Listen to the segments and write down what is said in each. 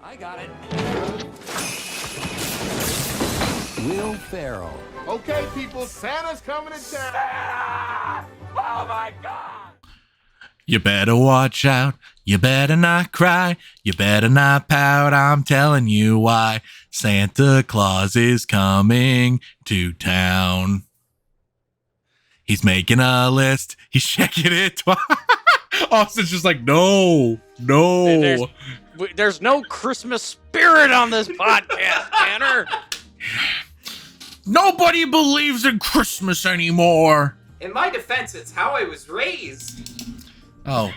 I got it. Will Ferrell. Okay, people, Santa's coming to town. Santa! Oh my God! You better watch out. You better not cry. You better not pout. I'm telling you why. Santa Claus is coming to town. He's making a list. He's checking it twice. Austin's just like, no. There's no Christmas spirit on this podcast, Tanner. Nobody believes in Christmas anymore. In my defense, it's how I was raised. Oh.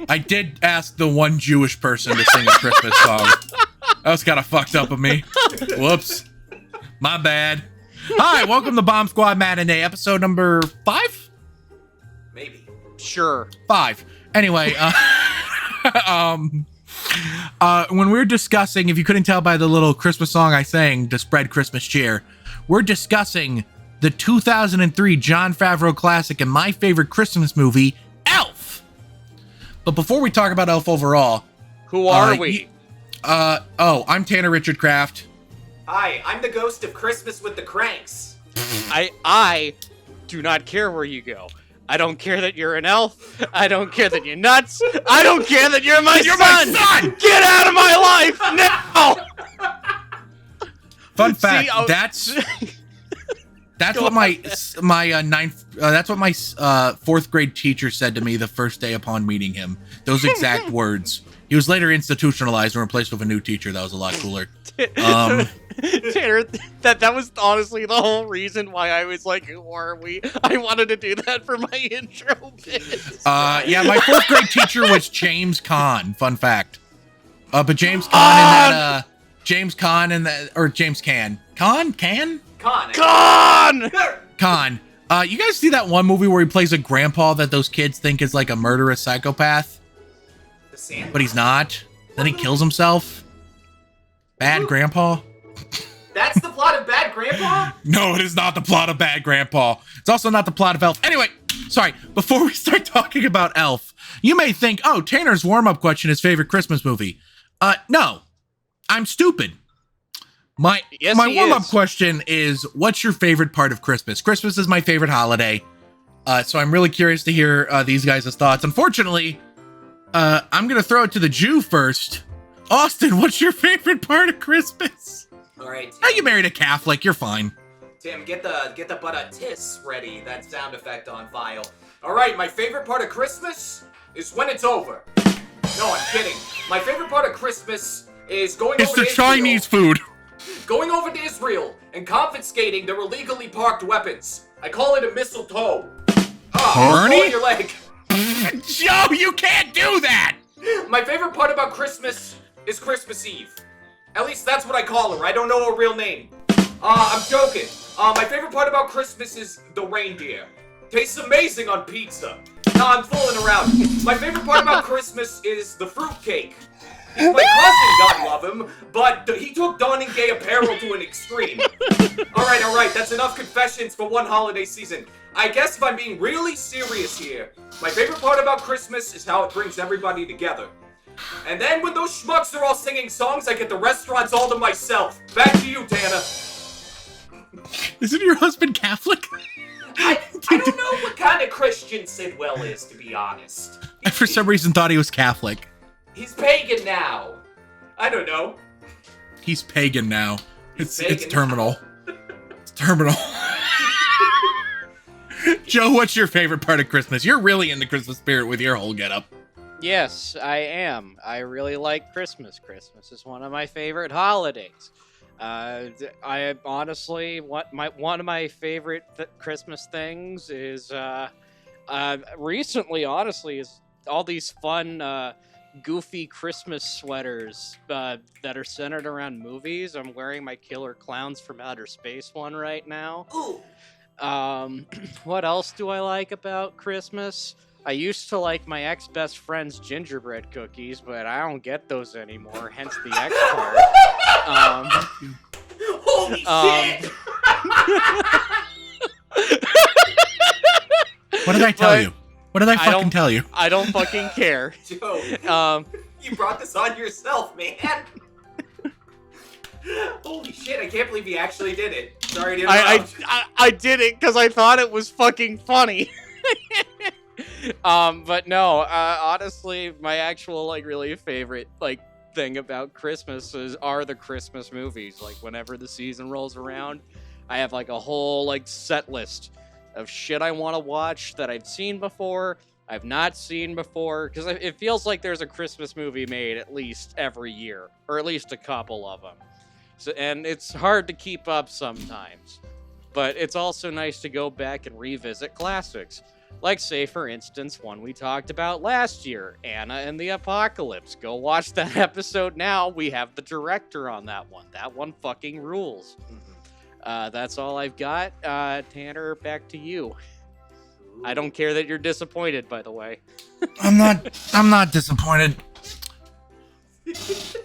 I did ask the one Jewish person to sing a Christmas song. That was kind of fucked up of me. Whoops. My bad. Hi, welcome to Bomb Squad Matinee, episode number 5? Maybe. Sure. 5. Anyway, when we're discussing, if you couldn't tell by the little Christmas song I sang to spread Christmas cheer, we're discussing the 2003 Jon Favreau classic and my favorite Christmas movie, Elf. But before we talk about Elf overall, Who are we? I'm Tanner Richard Kraft. Hi, I'm the ghost of Christmas with the Cranks. I do not care where you go. I don't care that you're an elf. I don't care that you're nuts. I don't care that you're my son. Get out of my life now. Fun fact, See, that's what my fourth grade teacher said to me the first day upon meeting him. Those exact words. He was later institutionalized and replaced with a new teacher that was a lot cooler. Tanner, that was honestly the whole reason why I was like, who are we? I wanted to do that for my intro bit. Yeah, my fourth grade teacher was James Caan. Fun fact. But James Caan James Caan you guys see that one movie where he plays a grandpa that those kids think is like a murderous psychopath? The Santa? But he's not. Then he kills himself. Bad Grandpa? That's the plot of Bad Grandpa? No, it is not the plot of Bad Grandpa. It's also not the plot of Elf. Anyway, sorry, before we start talking about Elf, you may think, oh, Tanner's warm-up question is favorite Christmas movie. No, I'm stupid. My warm-up question is, what's your favorite part of Christmas? Christmas is my favorite holiday, so I'm really curious to hear these guys' thoughts. Unfortunately, I'm going to throw it to the Jew first. Austin, what's your favorite part of Christmas? All right, Tim. Oh, you married a Catholic. You're fine. Tim, get the butt tiss ready. That sound effect on file. All right, my favorite part of Christmas is when it's over. No, I'm kidding. My favorite part of Christmas is going over to Israel. It's the Chinese food. Going over to Israel and confiscating their illegally parked weapons. I call it a mistletoe. Bernie? Your leg. Joe, you can't do that! My favorite part about Christmas is Christmas Eve. At least that's what I call her. I don't know her real name. I'm joking. My favorite part about Christmas is the reindeer. Tastes amazing on pizza. No, I'm fooling around. My favorite part about Christmas is the fruitcake. He's my cousin, God love him, but he took donning gay apparel to an extreme. All right, that's enough confessions for one holiday season. I guess if I'm being really serious here, my favorite part about Christmas is how it brings everybody together. And then when those schmucks are all singing songs, I get the restaurants all to myself. Back to you, Tana. Isn't your husband Catholic? I don't know what kind of Christian Sidwell is, to be honest. I for some reason thought he was Catholic. He's pagan now. I don't know. He's pagan now. It's pagan terminal. It's terminal. Joe, what's your favorite part of Christmas? You're really in the Christmas spirit with your whole getup. Yes, I am. I really like Christmas. Christmas is one of my favorite holidays. I honestly, one of my favorite Christmas things is recently, honestly, is all these fun, goofy Christmas sweaters that are centered around movies. I'm wearing my Killer Clowns from Outer Space one right now. Ooh. What else do I like about Christmas? I used to like my ex-best friend's gingerbread cookies, but I don't get those anymore, hence the X part. Holy shit! What did I tell you? What did I fucking tell you? I don't fucking care. Joe. You brought this on yourself, man. Holy shit, I can't believe you actually did it. Sorry to interrupt. I did it because I thought it was fucking funny. But no, honestly, my actual, like, really favorite, like, thing about Christmas are the Christmas movies. Like, whenever the season rolls around, I have, like, a whole, like, set list of shit I want to watch that I've seen before, I've not seen before, because it feels like there's a Christmas movie made at least every year, or at least a couple of them. So, and it's hard to keep up sometimes, but it's also nice to go back and revisit classics. Like, say, for instance, one we talked about last year, Anna and the Apocalypse. Go watch that episode now. We have the director on that one. That one fucking rules. That's all I've got. Tanner, back to you. I don't care that you're disappointed, by the way. I'm not disappointed.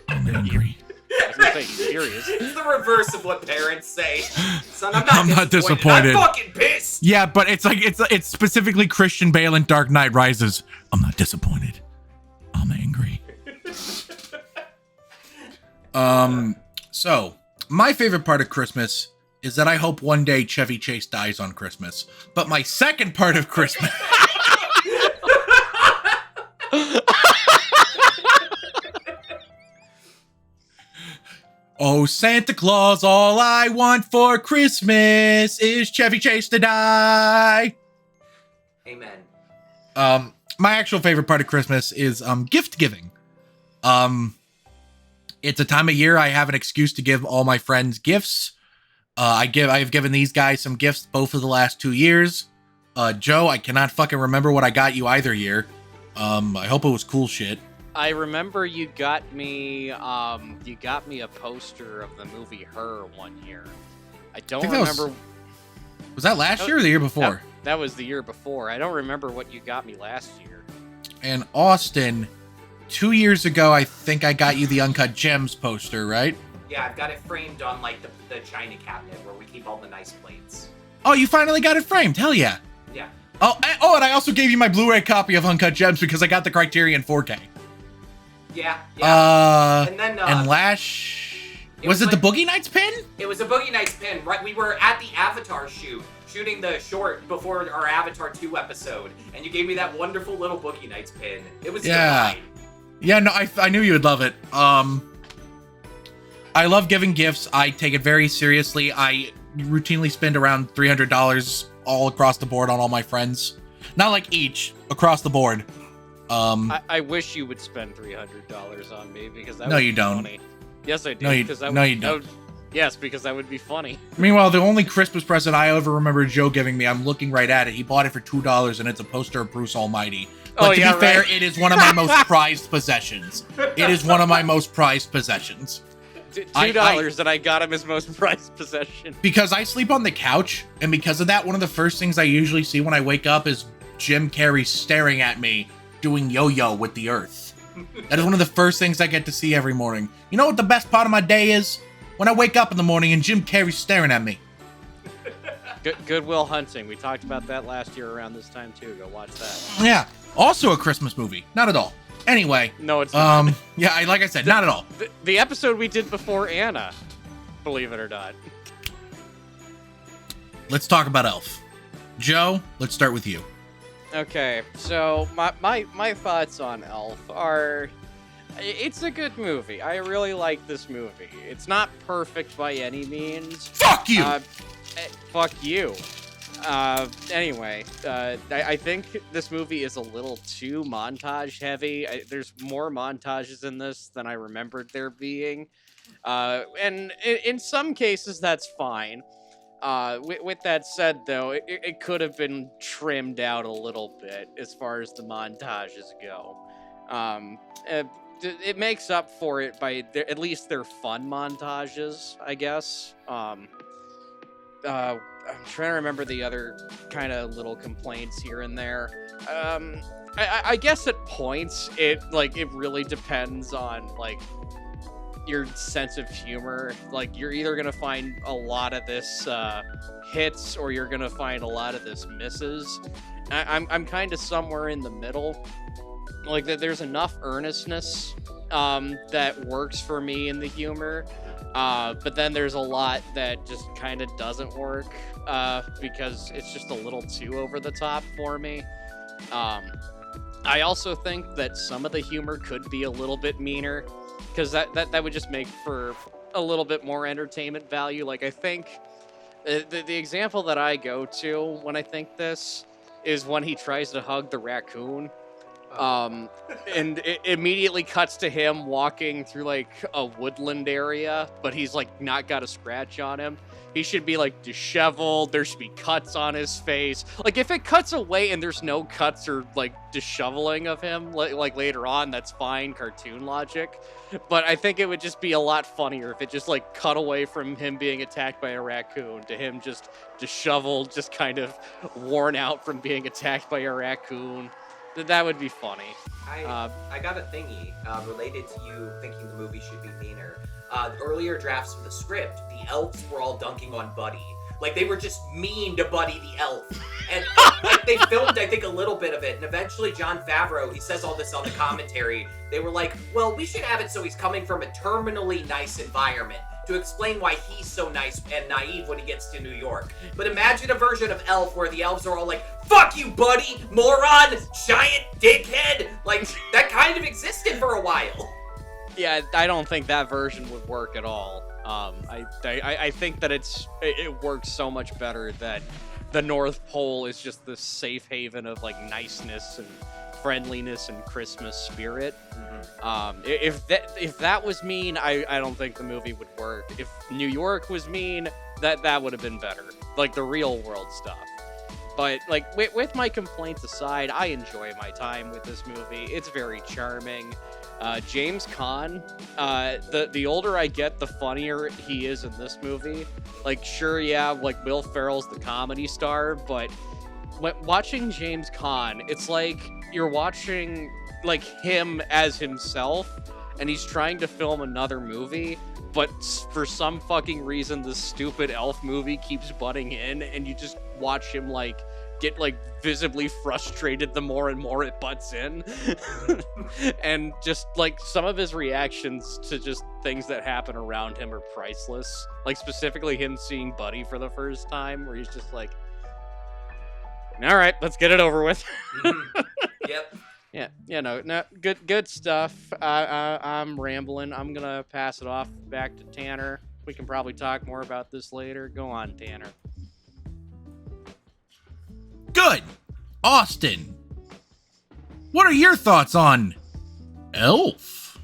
I'm angry. I was gonna say, he's furious. It's the reverse of what parents say. Son, I'm not disappointed. I'm fucking pissed. Yeah, but it's specifically Christian Bale in Dark Knight Rises. I'm not disappointed. I'm angry. So my favorite part of Christmas is that I hope one day Chevy Chase dies on Christmas. But my second part of Christmas. Oh, Santa Claus, all I want for Christmas is Chevy Chase to die. Amen. My actual favorite part of Christmas is gift giving. It's a time of year I have an excuse to give all my friends gifts. I have given these guys some gifts both of the last 2 years. Joe, I cannot fucking remember what I got you either year. I hope it was cool shit. I remember you got me a poster of the movie Her one year. I don't remember. Was that last year or the year before? That was the year before. I don't remember what you got me last year. And Austin, 2 years ago, I think I got you the Uncut Gems poster, right? Yeah, I've got it framed on, like, the china cabinet where we keep all the nice plates. Oh, you finally got it framed. Hell yeah. Yeah. Oh, and I also gave you my Blu-ray copy of Uncut Gems because I got the Criterion 4K. Yeah. And then, was it the Boogie Nights pin? It was a Boogie Nights pin, right? We were at the Avatar shooting the short before our Avatar 2 episode, and you gave me that wonderful little Boogie Nights pin. It was divine. Yeah, no, I knew you would love it. I love giving gifts. I take it very seriously. I routinely spend around $300 all across the board on all my friends. Not like each, across the board. I wish you would spend $300 on me because that would be funny. Yes, I do. No, you don't. Yes, because that would be funny. Meanwhile, the only Christmas present I ever remember Joe giving me, I'm looking right at it. He bought it for $2, and it's a poster of Bruce Almighty. But to be fair, it is one of my most prized possessions. It is one of my most prized possessions. $2 that I got him his most prized possession. Because I sleep on the couch, and because of that, one of the first things I usually see when I wake up is Jim Carrey staring at me, doing yo-yo with the earth. That is one of the first things I get to see every morning. You know what the best part of my day is? When I wake up in the morning and Jim Carrey's staring at me. Good Will Hunting. We talked about that last year around this time too. Go watch that. Yeah. Also a Christmas movie. Not at all. Anyway. No, it's not. Yeah, like I said, not at all. The episode we did before Anna, believe it or not. Let's talk about Elf. Joe, let's start with you. Okay, so my thoughts on Elf are, it's a good movie. I really like this movie. It's not perfect by any means. Fuck you! Fuck you. Anyway, I think this movie is a little too montage heavy. There's more montages in this than I remembered there being. And in some cases, that's fine. With that said, though, it could have been trimmed out a little bit as far as the montages go. It makes up for it by at least their fun montages, I guess. I'm trying to remember the other kind of little complaints here and there. I guess at points it really depends on your sense of humor. Like, you're either gonna find a lot of this hits or you're gonna find a lot of this misses. I'm kind of somewhere in the middle. Like, there's enough earnestness that works for me in the humor. But then there's a lot that just kind of doesn't work because it's just a little too over the top for me. I also think that some of the humor could be a little bit meaner because that would just make for a little bit more entertainment value. Like, I think the example that I go to when I think this is when he tries to hug the raccoon. And it immediately cuts to him walking through like a woodland area, but he's like not got a scratch on him. He should be like disheveled. There should be cuts on his face. Like if it cuts away and there's no cuts or like disheveling of him, like later on, that's fine, cartoon logic. But I think it would just be a lot funnier if it just like cut away from him being attacked by a raccoon to him just disheveled, just kind of worn out from being attacked by a raccoon. That would be funny. I got a thingy related to you thinking the movie should be meaner. Earlier drafts of the script, the elves were all dunking on Buddy. Like, they were just mean to Buddy the elf. And like, they filmed, I think, a little bit of it. And eventually Jon Favreau, he says all this on the commentary, they were like, well, we should have it so he's coming from a terminally nice environment to explain why he's so nice and naive when he gets to New York. But imagine a version of Elf where the elves are all like, fuck you, Buddy, moron, giant dickhead. Like, that kind of existed for a while. Yeah, I don't think that version would work at all. I think that it works so much better that the North Pole is just this safe haven of like niceness and friendliness and Christmas spirit. Mm-hmm. If that was mean, I don't think the movie would work. If New York was mean, that would have been better, like the real world stuff. But like with my complaints aside, I enjoy my time with this movie. It's very charming. James Caan, the older I get, the funnier he is in this movie. Like, sure, yeah, like Will Ferrell's the comedy star, but watching James Caan, it's like you're watching like him as himself, and he's trying to film another movie, but for some fucking reason, this stupid elf movie keeps butting in, and you just watch him like get like visibly frustrated the more and more it butts in. And just like some of his reactions to just things that happen around him are priceless. Like specifically him seeing Buddy for the first time, where he's just like, all right, let's get it over with. Mm-hmm. Yep. Yeah, no, good stuff. I'm rambling. I'm gonna pass it off back to Tanner. We can probably talk more about this later. Go on, Tanner. Good. Austin, what are your thoughts on Elf?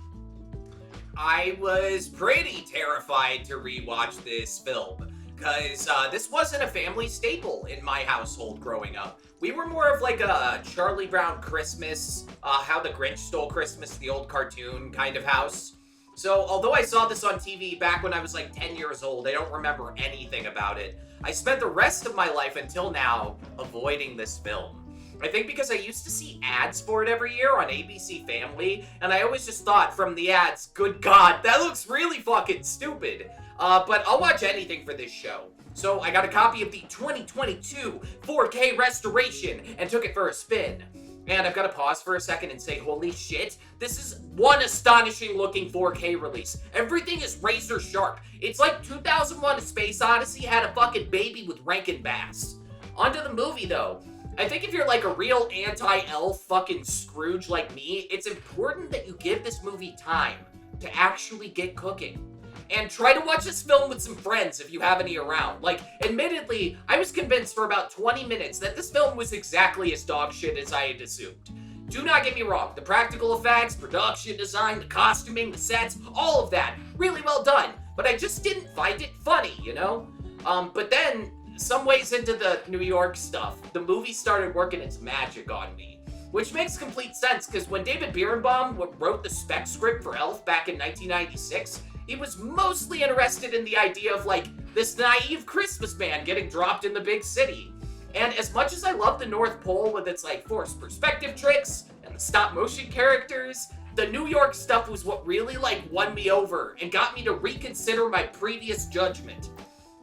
I was pretty terrified to rewatch this film, because this wasn't a family staple in my household growing up. We were more of like a Charlie Brown Christmas, How the Grinch Stole Christmas, the old cartoon kind of house. So although I saw this on TV back when I was like 10 years old, I don't remember anything about it. I spent the rest of my life until now avoiding this film. I think because I used to see ads for it every year on ABC Family, and I always just thought from the ads, good God, that looks really fucking stupid. But I'll watch anything for this show. So I got a copy of the 2022 4K restoration and took it for a spin. And I've got to pause for a second and say, holy shit, this is one astonishing looking 4K release. Everything is razor sharp. It's like 2001: A Space Odyssey had a fucking baby with Rankin Bass. Onto the movie though. I think if you're like a real anti-elf fucking Scrooge like me, it's important that you give this movie time to actually get cooking. And try to watch this film with some friends if you have any around. Like, admittedly, I was convinced for about 20 minutes that this film was exactly as dog shit as I had assumed. Do not get me wrong, the practical effects, production design, the costuming, the sets, all of that, really well done. But I just didn't find it funny, you know? But then, some ways into the New York stuff, the movie started working its magic on me. Which makes complete sense, because when David Birnbaum wrote the spec script for Elf back in 1996, he was mostly interested in the idea of, like, this naive Christmas man getting dropped in the big city. And as much as I love the North Pole with its, like, forced perspective tricks and the stop-motion characters, the New York stuff was what really, like, won me over and got me to reconsider my previous judgment.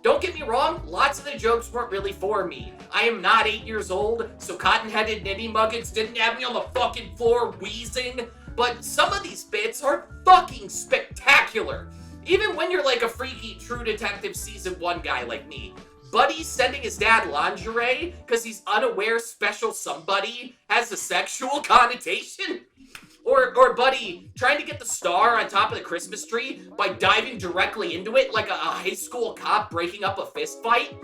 Don't get me wrong, lots of the jokes weren't really for me. I am not 8 years old, so cotton-headed ninny muggins didn't have me on the fucking floor wheezing. but some of these bits are fucking spectacular. Even when you're like a freaky True Detective Season 1 guy like me, Buddy's sending his dad lingerie because he's unaware special somebody has a sexual connotation. Or Buddy trying to get the star on top of the Christmas tree by diving directly into it like a high school cop breaking up a fist fight.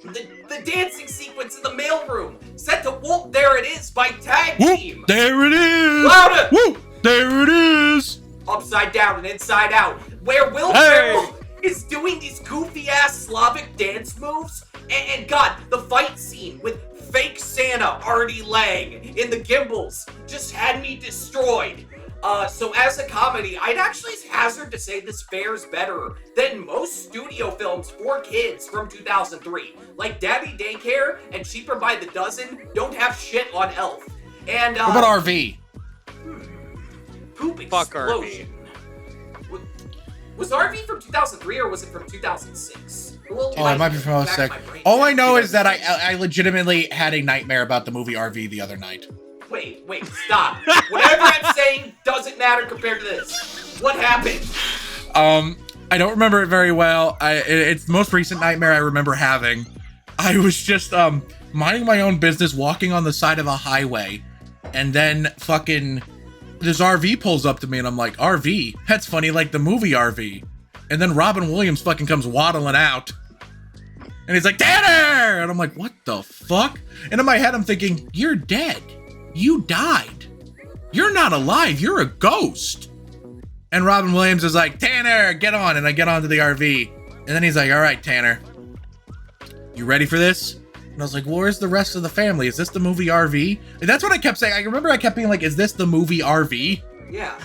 The dancing sequence in the mailroom set to Whoop, There It Is by Tag Team. Whoop, there it is. Louder. Whoop, there it is. Upside Down and Inside Out, where Will Ferrell is doing these goofy-ass Slavic dance moves. And God, the fight scene with fake Santa Artie Lang in the gimbals just had me destroyed. So as a comedy, I'd actually hazard to say this fares better than most studio films for kids from 2003. Like Daddy Daycare and Cheaper by the Dozen don't have shit on Elf. And What about RV? Poop Fuck Explosion. Was RV from 2003 or was it from 2006? Well, Oh, it might be from back 06. in my brain. All I know is that I legitimately had a nightmare about the movie RV the other night. Wait, stop. Whatever I'm saying doesn't matter compared to this. What happened? I don't remember it very well. It's the most recent nightmare I remember having. I was just minding my own business, walking on the side of a highway, and then fucking this RV pulls up to me, and I'm like, RV? That's funny, like the movie RV. And then Robin Williams fucking comes waddling out, and he's like, Tanner! And I'm like, what the fuck? And in my head, I'm thinking, you're dead. You died. You're not alive. You're a ghost. And Robin Williams is like, Tanner, get on. And I get onto the RV. And then he's like, all right, Tanner, you ready for this? And I was like, well, where's the rest of the family? Is this the movie RV? And that's what I kept saying. I remember I kept being like, is this the movie RV? Yeah.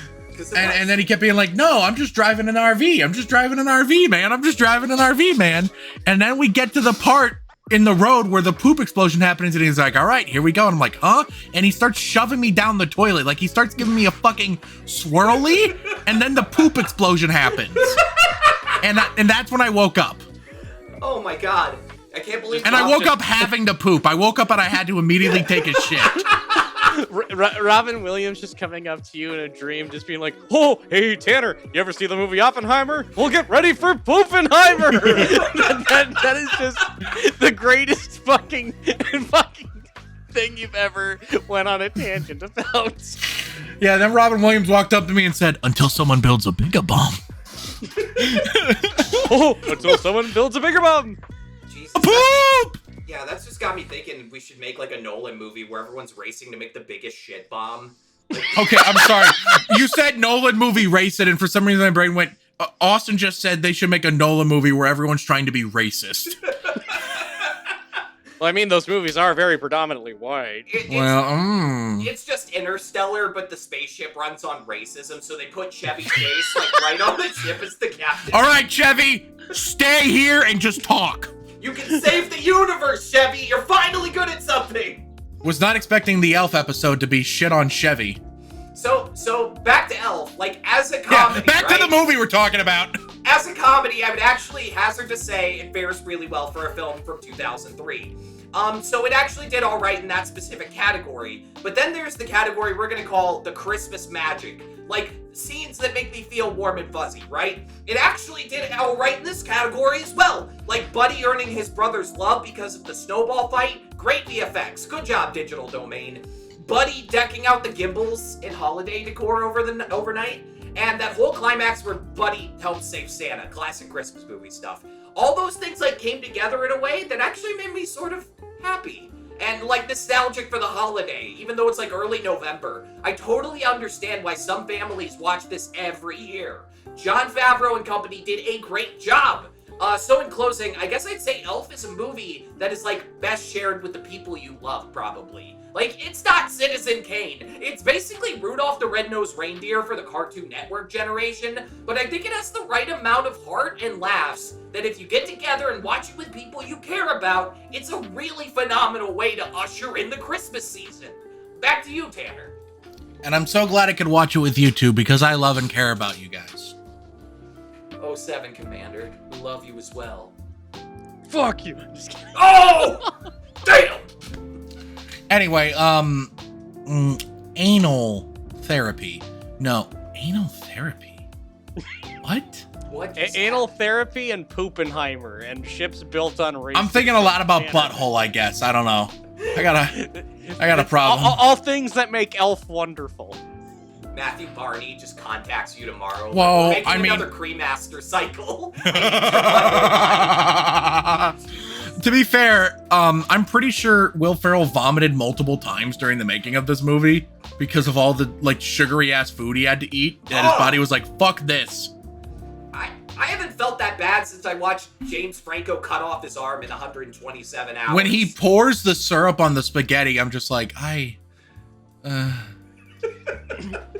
And then he kept being like, no, I'm just driving an RV. I'm just driving an RV, man. I'm just driving an RV, man. And then we get to the part in the road where the poop explosion happens, and he's like, all right, here we go. And I'm like, huh? And he starts shoving me down the toilet. Like, he starts giving me a fucking swirly, and then the poop explosion happens. And that's when I woke up. Oh my God. I can't believe. And I woke up having to poop. I woke up and I had to immediately take a shit. Robin Williams just coming up to you in a dream, just being like, oh, hey, Tanner, you ever see the movie Oppenheimer? We'll get ready for Poopenheimer. that is just the greatest fucking thing you've ever went on a tangent about. Yeah, then Robin Williams walked up to me and said, until someone builds a bigger bomb. Oh, until someone builds a bigger bomb. Jesus. Poop! Yeah, that's just got me thinking we should make like a Nolan movie where everyone's racing to make the biggest shit bomb. Okay, I'm sorry. You said Nolan movie race it, and for some reason my brain went, Austin just said they should make a Nolan movie where everyone's trying to be racist. Well, I mean, those movies are very predominantly white. It's just Interstellar, but the spaceship runs on racism, so they put Chevy Chase like right on the ship as the captain. All right, Chevy, stay here and just talk. You can save the universe, Chevy! You're finally good at something! Was not expecting the Elf episode to be shit on Chevy. So back to Elf, like as a comedy, Yeah, back to the movie we're talking about. As a comedy, I would actually hazard to say it fares really well for a film from 2003. So it actually did all right in that specific category. But then there's the category we're gonna call the Christmas magic. Like, scenes that make me feel warm and fuzzy, right? It actually did all right in this category as well. Like Buddy earning his brother's love because of the snowball fight. Great VFX. Good job, Digital Domain. Buddy decking out the gimbals in holiday decor overnight. And that whole climax where Buddy helps save Santa. Classic Christmas movie stuff. All those things like came together in a way that actually made me sort of happy. And like nostalgic for the holiday, even though it's like early November. I totally understand why some families watch this every year. Jon Favreau and company did a great job. So in closing, I guess I'd say Elf is a movie that is like best shared with the people you love, probably. Like, it's not Citizen Kane. It's basically Rudolph the Red-Nosed Reindeer for the Cartoon Network generation, but I think it has the right amount of heart and laughs that if you get together and watch it with people you care about, it's a really phenomenal way to usher in the Christmas season. Back to you, Tanner. And I'm so glad I could watch it with you two because I love and care about you guys. 07, Commander. We love you as well. Fuck you. I'm just kidding. Oh! Damn! Anyway, anal therapy. No, anal therapy. What? What is Anal that? therapy and Poopenheimer and ships built on race. I'm thinking a lot about butthole, I guess. I don't know. I got a problem. All things that make Elf wonderful. Matthew Barney just contacts you tomorrow. Whoa, We're making I mean- another Cremaster cycle. To be fair, I'm pretty sure Will Ferrell vomited multiple times during the making of this movie because of all the like sugary ass food he had to eat, and his body was like, "Fuck this." I haven't felt that bad since I watched James Franco cut off his arm in 127 hours. When he pours the syrup on the spaghetti, I'm just like,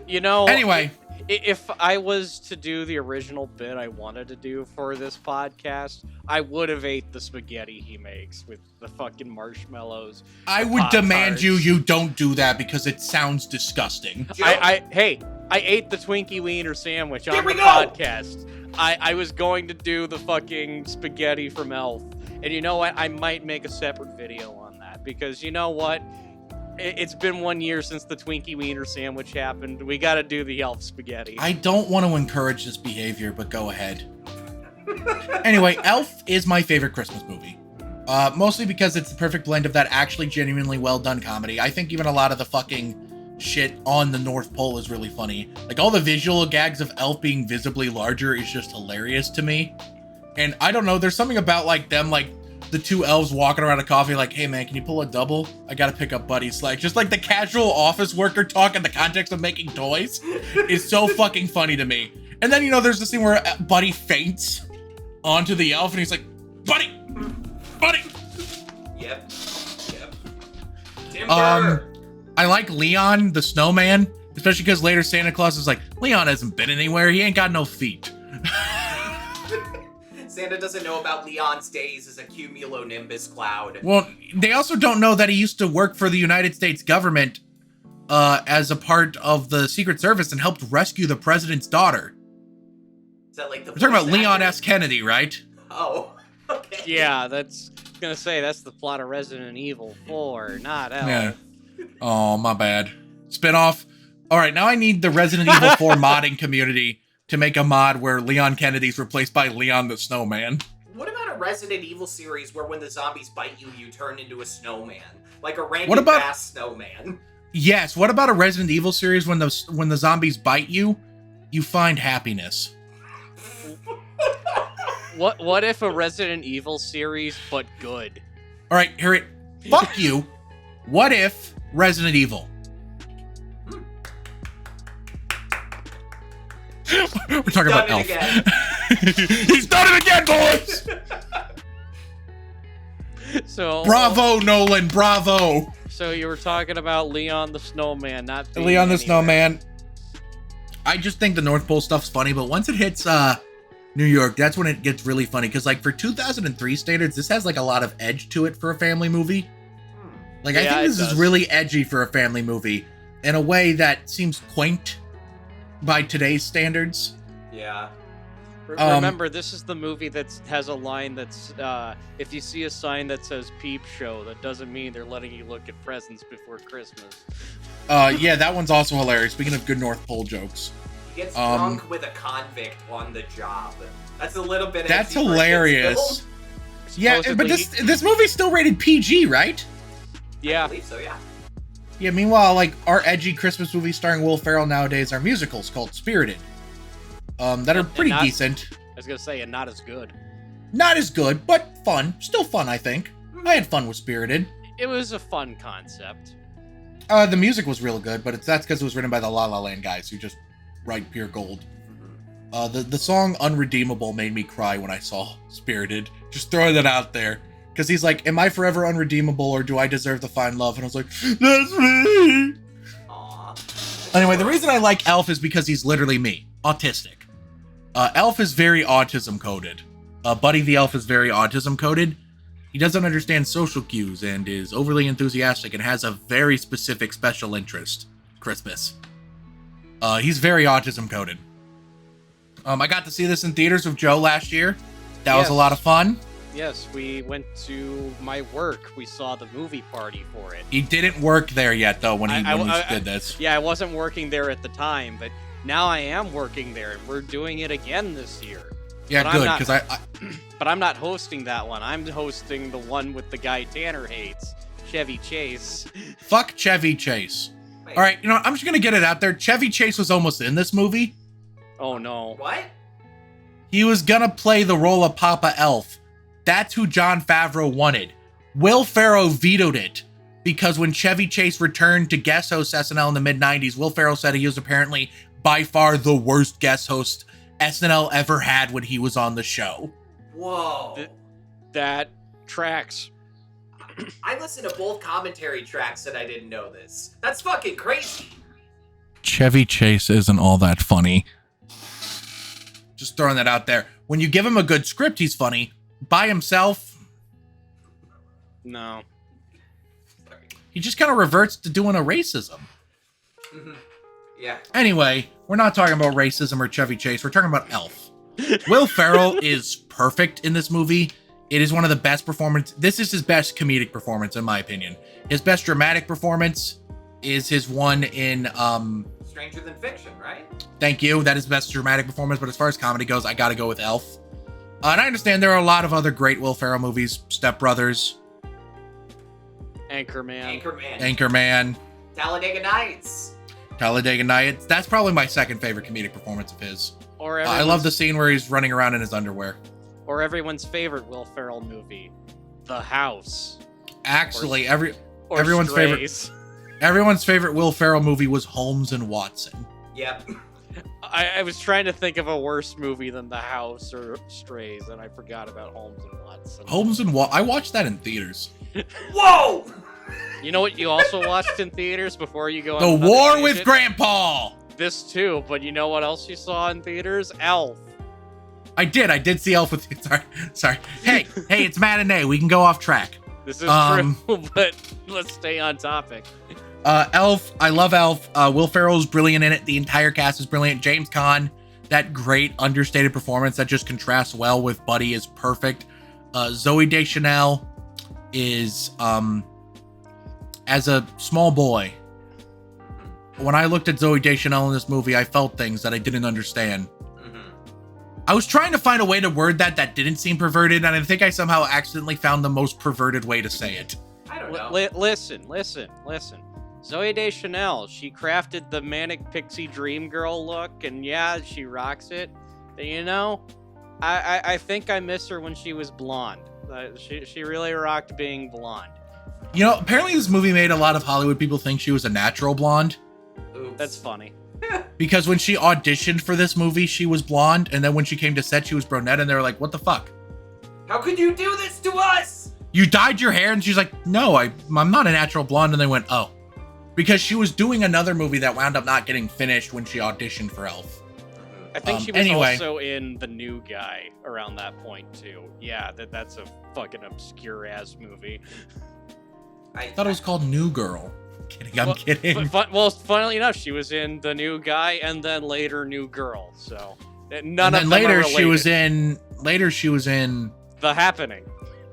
You know, Anyway. if I was to do the original bit I wanted to do for this podcast, I would have ate the spaghetti he makes with the fucking marshmallows. I the would demand Pop-Tarts. you don't do that because it sounds disgusting. I ate the Twinkie Wiener sandwich on Here the we go! podcast. I was going to do the fucking spaghetti from Elf. And you know what? I might make a separate video on that because you know what? It's been 1 year since the Twinkie Wiener sandwich happened. We got to do the Elf spaghetti. I don't want to encourage this behavior, but go ahead. Anyway, Elf is my favorite Christmas movie. Mostly because it's the perfect blend of that actually genuinely well done comedy. I think even a lot of the fucking shit on the North Pole is really funny. Like all the visual gags of Elf being visibly larger is just hilarious to me. And I don't know, there's something about like them, like the two elves walking around a coffee like, hey man, can you pull a double? I gotta pick up Buddy's slack. Just like the casual office worker talk in the context of making toys is so fucking funny to me. And then, you know, there's the scene where Buddy faints onto the elf and he's like, Buddy! Yep. Timber! I like Leon, the snowman, especially because later Santa Claus is like, Leon hasn't been anywhere. He ain't got no feet. Santa doesn't know about Leon's days as a cumulonimbus cloud. Well, they also don't know that he used to work for the United States government as a part of the Secret Service and helped rescue the president's daughter. Is that like the We're talking about voice Leon actor? S. Kennedy, right? Oh, okay. Yeah, that's gonna say that's the plot of Resident Evil 4, not Elf. Yeah. Oh, my bad. Spinoff. All right, now I need the Resident Evil 4 modding community to make a mod where Leon Kennedy's replaced by Leon the Snowman. What about a Resident Evil series where when the zombies bite you, you turn into a snowman? Like a Randy What about- Bass snowman. Yes, what about a Resident Evil series when the zombies bite you, you find happiness? What if a Resident Evil series but good? All right, hear it. Fuck you. What if Resident Evil? We're talking about Done Elf. it again. He's done it again, boys! So Bravo, Nolan, bravo. So you were talking about Leon the Snowman, not being Leon the anywhere. Snowman. I just think the North Pole stuff's funny, but once it hits New York, that's when it gets really funny. Because like for 2003 standards, this has like a lot of edge to it for a family movie. Like I Yeah, think it this is does. really edgy for a family movie in a way that seems quaint by today's standards. Yeah. Remember, this is the movie that has a line that's, if you see a sign that says Peep Show, that doesn't mean they're letting you look at presents before Christmas. Yeah, that one's also hilarious. Speaking of good North Pole jokes. He gets drunk with a convict on the job. That's a little bit That's edgy for a kid's hilarious. film. Yeah, but Supposedly- this movie's still rated PG, right? I Yeah, believe so, yeah. Yeah, meanwhile, like, our edgy Christmas movies starring Will Ferrell nowadays are musicals called Spirited. That are pretty not- decent. I was gonna say, and not as good. Not as good, but fun. Still fun, I think. I had fun with Spirited. It was a fun concept. The music was real good, but that's because it was written by the La La Land guys who just write pure gold. The song Unredeemable made me cry when I saw Spirited. Just throwing that out there. Because he's like, am I forever unredeemable or do I deserve to find love? And I was like, that's me! Aw. Anyway, the reason I like Elf is because he's literally me. Autistic. Elf is very autism coded. Buddy the Elf is very autism coded. He doesn't understand social cues and is overly enthusiastic and has a very specific special interest. Christmas. He's very autism coded. I got to see this in theaters with Joe last year. That was a Yes. lot of fun. Yes, we went to my work. We saw the movie party for it. He didn't work there yet, though, when I we did this. Yeah, I wasn't working there at the time, but now I am working there, and we're doing it again this year. Yeah, But good, I'm because not- But I'm not hosting that one. I'm hosting the one with the guy Tanner hates, Chevy Chase. fuck Chevy Chase. Wait, All right, you know, I'm just gonna get it out there. Chevy Chase was almost in this movie. Oh no. What? He was gonna play the role of Papa Elf. That's who Jon Favreau wanted. Will Ferrell vetoed it because when Chevy Chase returned to guest host SNL in the mid-90s, Will Ferrell said he was apparently by far the worst guest host SNL ever had when he was on the show. Whoa. That tracks. I listened to both commentary tracks and I didn't know this. That's fucking crazy. Chevy Chase isn't all that funny. Just throwing that out there. When you give him a good script, he's funny. By himself, No. he just kind of reverts to doing a racism. Yeah. Anyway, we're not talking about racism or Chevy Chase. We're talking about Elf. Will Ferrell is perfect in this movie. It is one of the best performances. This is his best comedic performance, in my opinion. His best dramatic performance is his one in, Stranger Than Fiction, right? thank you. That is his best dramatic performance. But as far as comedy goes, I got to go with Elf. And I understand there are a lot of other great Will Ferrell movies. Step Brothers, Anchorman. Anchorman, Talladega Nights. Talladega Nights. That's probably my second favorite comedic performance of his. Or I love the scene where he's running around in his underwear. Or everyone's favorite Will Ferrell movie, The House. Actually, Or everyone's Strays. everyone's favorite Will Ferrell movie was Holmes and Watson. Yep. I was trying to think of a worse movie than The House or Strays, and I forgot about Holmes and Watson. Holmes and I watched that in theaters. Whoa! You know what you also watched in theaters before you go on The another War with tangent? Grandpa. This too, but you know what else you saw in theaters? Elf. I did see Elf with you. Sorry. Hey, it's matinee. We can go off track. This is true, but let's stay on topic. Elf. I love Elf. Will Ferrell's brilliant in it. The entire cast is brilliant. James Caan, that great understated performance that just contrasts well with Buddy, is perfect. Zooey Deschanel is, as a small boy, when I looked at Zooey Deschanel in this movie, I felt things that I didn't understand. I was trying to find a way to word that didn't seem perverted, and I think I somehow accidentally found the most perverted way to say it. I don't know. Listen. Zooey Deschanel, she crafted the manic pixie dream girl look, and yeah, she rocks it. You know, I think I miss her when she was blonde. She really rocked being blonde. You know, apparently this movie made a lot of Hollywood people think she was a natural blonde. Oops. That's funny. Because when she auditioned for this movie, she was blonde, and then when she came to set, she was brunette, and they were like, what the fuck? How could you do this to us? You dyed your hair? And she's like, no, I'm not a natural blonde. And they went, oh. Because she was doing another movie that wound up not getting finished when she auditioned for Elf. I think she was anyway. also in The New Guy around that point, too. Yeah, that's a fucking obscure-ass movie. I thought it was called New Girl. I'm kidding. Well, funnily enough, she was in The New Guy and then later New Girl, so none and of then them later are she was related. in The Happening.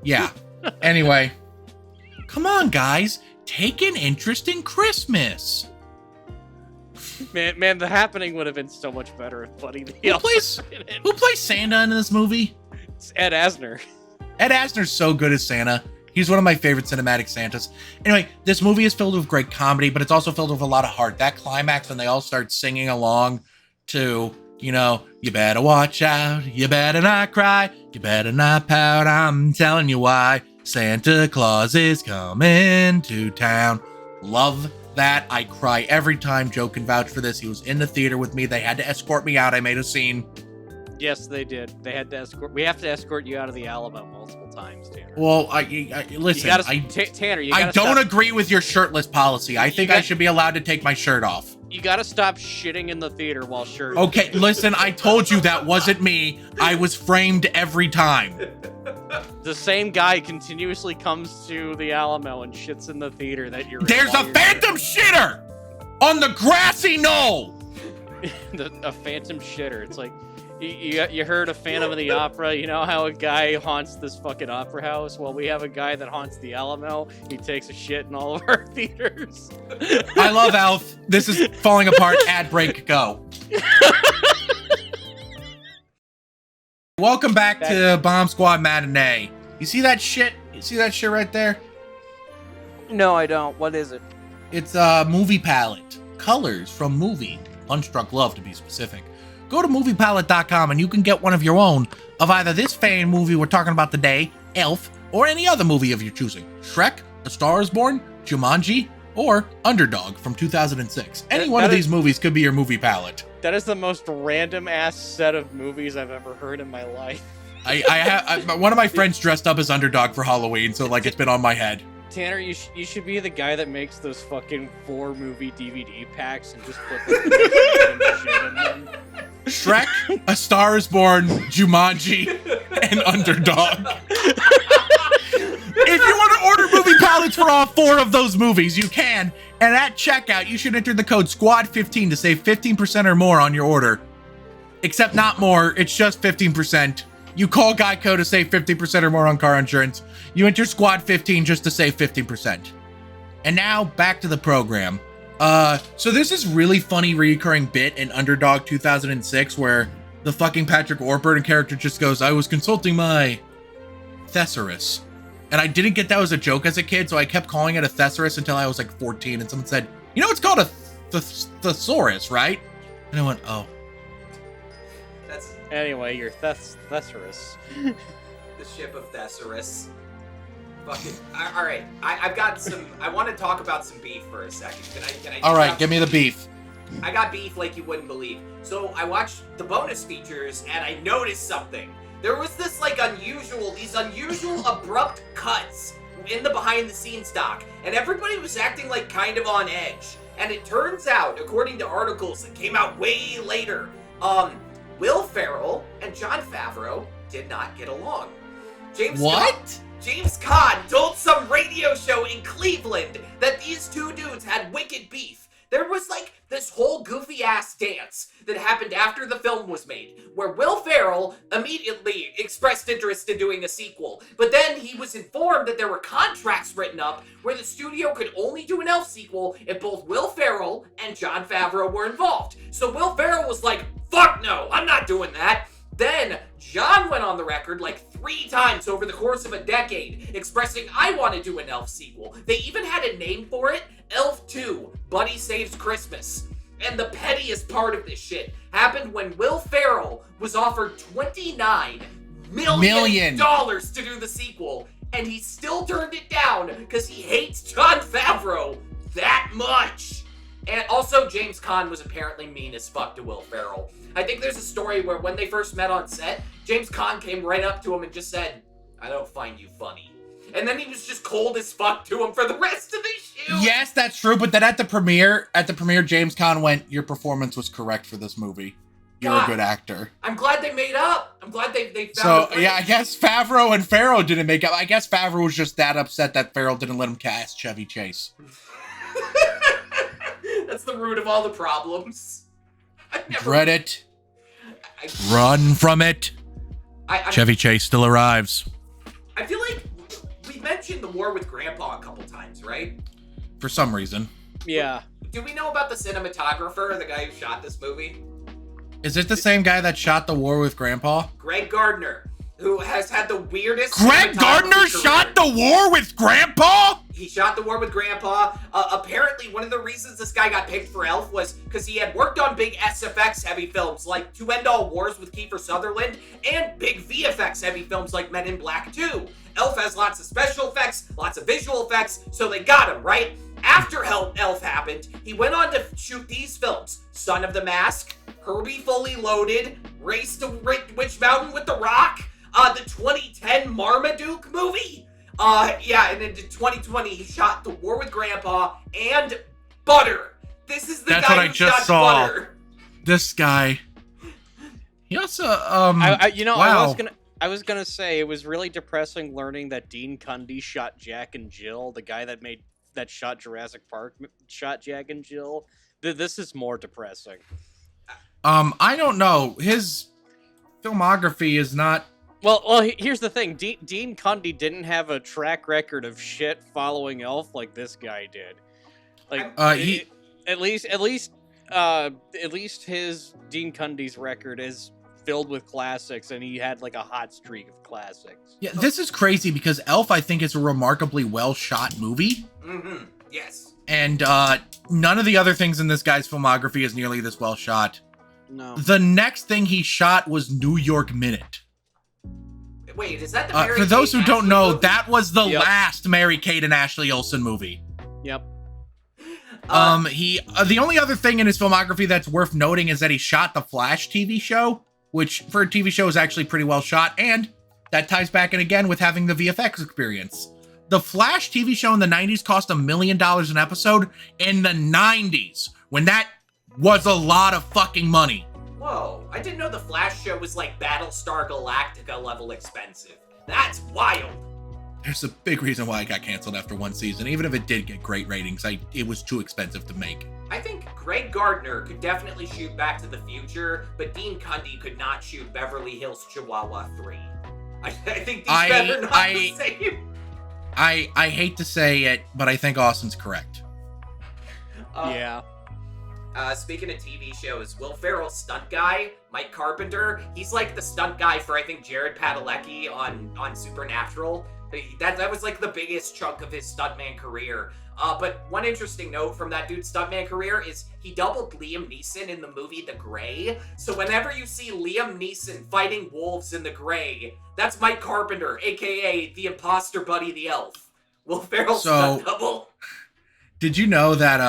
Yeah. Anyway. Come on, guys. Take an interest in Christmas. Man, The Happening would have been so much better if Buddy the Elf was in it. Who plays Santa in this movie? It's Ed Asner. Ed Asner's so good as Santa. He's one of my favorite cinematic Santas. Anyway, this movie is filled with great comedy, but it's also filled with a lot of heart. That climax when they all start singing along to, you know, you better watch out, you better not cry, you better not pout, I'm telling you why. Santa Claus is coming to town. Love that. I cry every time. Joe can vouch for this. He was in the theater with me. They had to escort me out. I made a scene. Yes, they did. They had to escort. We have to escort you out of the Alamo multiple times, Tanner. Well, I listen. You gotta, I Tanner, you gotta I don't stop, agree with your shirtless policy. I think I should be allowed to take my shirt off. You gotta stop shitting in the theater while shirtless. Okay, listen, I told you that wasn't me. I was framed every time. The same guy continuously comes to the Alamo and shits in the theater that you're in. There's a while you're phantom shitter on the grassy knoll. a phantom shitter. It's like You heard of Phantom of the Opera? You know how a guy haunts this fucking opera house? Well, we have a guy that haunts the Alamo. He takes a shit in all of our theaters. I love Elf. This is falling apart. Ad break, go. Welcome back to Bomb Squad Matinee. You see that shit? You see that shit right there? No, I don't. What is it? It's a movie palette. Colors from movie. Unstruck Love, to be specific. Go to moviepalette.com and you can get one of your own of either this fan movie we're talking about today, Elf, or any other movie of your choosing. Shrek, A Star is Born, Jumanji, or Underdog from 2006. Any one of these movies could be your movie palette. That is the most random ass set of movies I've ever heard in my life. One of my friends dressed up as Underdog for Halloween, so like it's been on my head. Tanner, you should be the guy that makes those fucking 4 movie DVD packs and just put the shit in them. Shrek, A Star is Born, Jumanji, and Underdog. If you want to order movie palettes for all 4 of those movies, you can. And at checkout, you should enter the code SQUAD15 to save 15% or more on your order. Except not more, it's just 15%. You call Geico to save 50% or more on car insurance. You enter SQUAD15 just to save 15%. And now, back to the program. So there's this really funny recurring bit in Underdog 2006 where the fucking Patrick Warburton character just goes, I was consulting my thesaurus. And I didn't get that as a joke as a kid, so I kept calling it a thesaurus until I was like 14, and someone said, you know, it's called a thesaurus, right? And I went, oh. Anyway, your thesaurus. The ship of Thesaurus. Fucking. Alright, I've got some. I want to talk about some beef for a second. Can I Alright, give me the beef. I got beef like you wouldn't believe. So I watched the bonus features and I noticed something. There was this like these unusual abrupt cuts in the behind the scenes doc, and everybody was acting like kind of on edge. And it turns out, according to articles that came out way later, Will Ferrell and Jon Favreau did not get along. James Caan told some radio show in Cleveland that these two dudes had wicked beef. There was like this whole goofy ass dance that happened after the film was made, where Will Ferrell immediately expressed interest in doing a sequel, but then he was informed that there were contracts written up where the studio could only do an Elf sequel if both Will Ferrell and Jon Favreau were involved. So Will Ferrell was like, fuck no, I'm not doing that. Then, Jon went on the record like 3 times over the course of a decade, expressing, I want to do an Elf sequel. They even had a name for it, Elf 2, Buddy Saves Christmas. And the pettiest part of this shit happened when Will Ferrell was offered $29 million to do the sequel, and he still turned it down because he hates Jon Favreau that much. And also, James Caan was apparently mean as fuck to Will Ferrell. I think there's a story where when they first met on set, James Caan came right up to him and just said, I don't find you funny. And then he was just cold as fuck to him for the rest of the shoot. Yes, that's true, but then at the premiere, James Caan went, your performance was correct for this movie. You're a good actor. I'm glad they made up. I'm glad they found So, yeah, I guess Favreau and Ferrell didn't make up. I guess Favreau was just that upset that Ferrell didn't let him cast Chevy Chase. That's the root of all the problems. Dread it. Run from it. Chevy Chase still arrives. I feel like we mentioned the war with Grandpa a couple times, right? For some reason. Yeah. Do we know about the cinematographer, the guy who shot this movie? Is it the same guy that shot The War with Grandpa? Greg Gardner, who has had the weirdest... Greg Gardner shot The War with Grandpa? He shot The War with Grandpa. Apparently, one of the reasons this guy got picked for Elf was because he had worked on big SFX-heavy films like To End All Wars with Kiefer Sutherland and big VFX-heavy films like Men in Black 2. Elf has lots of special effects, lots of visual effects, so they got him, right? After Elf happened, he went on to shoot these films. Son of the Mask, Herbie Fully Loaded, Race to Witch Mountain with The Rock, the 2010 Marmaduke movie. And in 2020, he shot The War with Grandpa and Butter. This is the That's guy what I who just shot saw. Butter. This guy. He also, wow. I was gonna say it was really depressing learning that Dean Cundy shot Jack and Jill, the guy that shot Jurassic Park, shot Jack and Jill. This is more depressing. I don't know. His filmography is not. Well, here's the thing. Dean Cundy didn't have a track record of shit following Elf like this guy did. Like, at least his Dean Cundy's record is filled with classics, and he had like a hot streak of classics. Yeah, this is crazy because Elf, I think, is a remarkably well shot movie. Mm-hmm. Yes. And none of the other things in this guy's filmography is nearly this well shot. No. The next thing he shot was New York Minute. Wait, is that the Mary for those Kate who don't Ashley know, movie? that was the Yep. last Mary-Kate and Ashley Olsen movie. Yep. The only other thing in his filmography that's worth noting is that he shot the Flash TV show, which for a TV show is actually pretty well shot, and that ties back in again with having the VFX experience. The Flash TV show in the 90s cost $1 million an episode in the 90s, when that was a lot of fucking money. Whoa, I didn't know the Flash show was like Battlestar Galactica level expensive. That's wild. There's a big reason why it got canceled after one season. Even if it did get great ratings, it was too expensive to make. I think Greg Gardner could definitely shoot Back to the Future, but Dean Cundy could not shoot Beverly Hills Chihuahua 3. I think these men are not the same. I hate to say it, but I think Austin's correct. Yeah. Speaking of TV shows, Will Ferrell's stunt guy, Mike Carpenter, he's like the stunt guy for, I think, Jared Padalecki on Supernatural. That was like the biggest chunk of his stuntman career. But one interesting note from that dude's stuntman career is he doubled Liam Neeson in the movie The Grey. So whenever you see Liam Neeson fighting wolves in The Grey, that's Mike Carpenter, aka the imposter buddy the elf. Will Ferrell's stunt double. Did you know that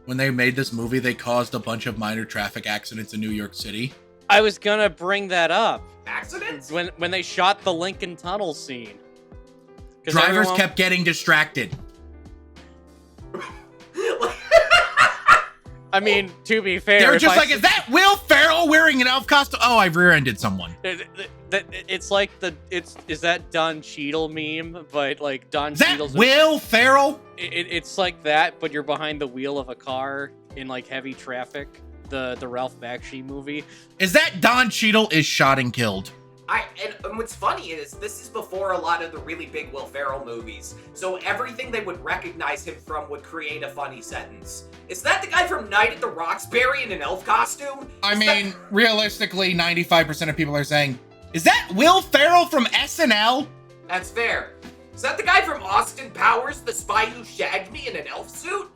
when they made this movie, they caused a bunch of minor traffic accidents in New York City? I was gonna bring that up. Accidents? When they shot the Lincoln Tunnel scene. Drivers kept getting distracted. I mean, to be fair, They were just like, is that Will Ferrell wearing an elf costume? Oh, I've rear-ended someone. It's like is that Don Cheadle meme? But like Don Is that Cheadle's Will Ferrell? It's like that, but you're behind the wheel of a car in like heavy traffic. The Ralph Bakshi movie. Is that Don Cheadle is shot and killed? And what's funny is this is before a lot of the really big Will Ferrell movies, so everything they would recognize him from would create a funny sentence. Is that the guy from Night at the Roxbury in an elf costume? Realistically, 95% of people are saying, is that Will Ferrell from SNL? That's fair. Is that the guy from Austin Powers, the spy who shagged me in an elf suit?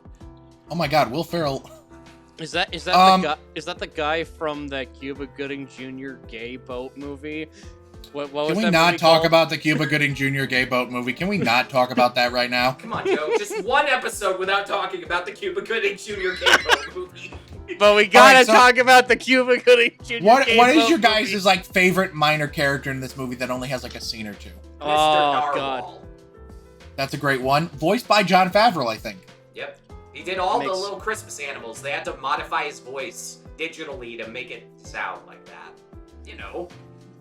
Oh my god, Will Ferrell. Is that the guy from that Cuba Gooding Jr. gay boat movie? What was Can we that not movie talk called? about the Cuba Gooding Jr. gay boat movie? Can we not talk about that right now? Come on, Joe. Just one episode without talking about the Cuba Gooding Jr. K-pop movie. But we gotta Alright, so- talk about the Cuba Gooding Jr. What gay is boat your guys' movie. like favorite minor character in this movie that only has like a scene or two? Mr. Oh Narwhal. god. That's a great one. Voiced by Jon Favreau, I think. Yep. He did all the Makes- little Christmas animals. They had to modify his voice digitally to make it sound like that. You know.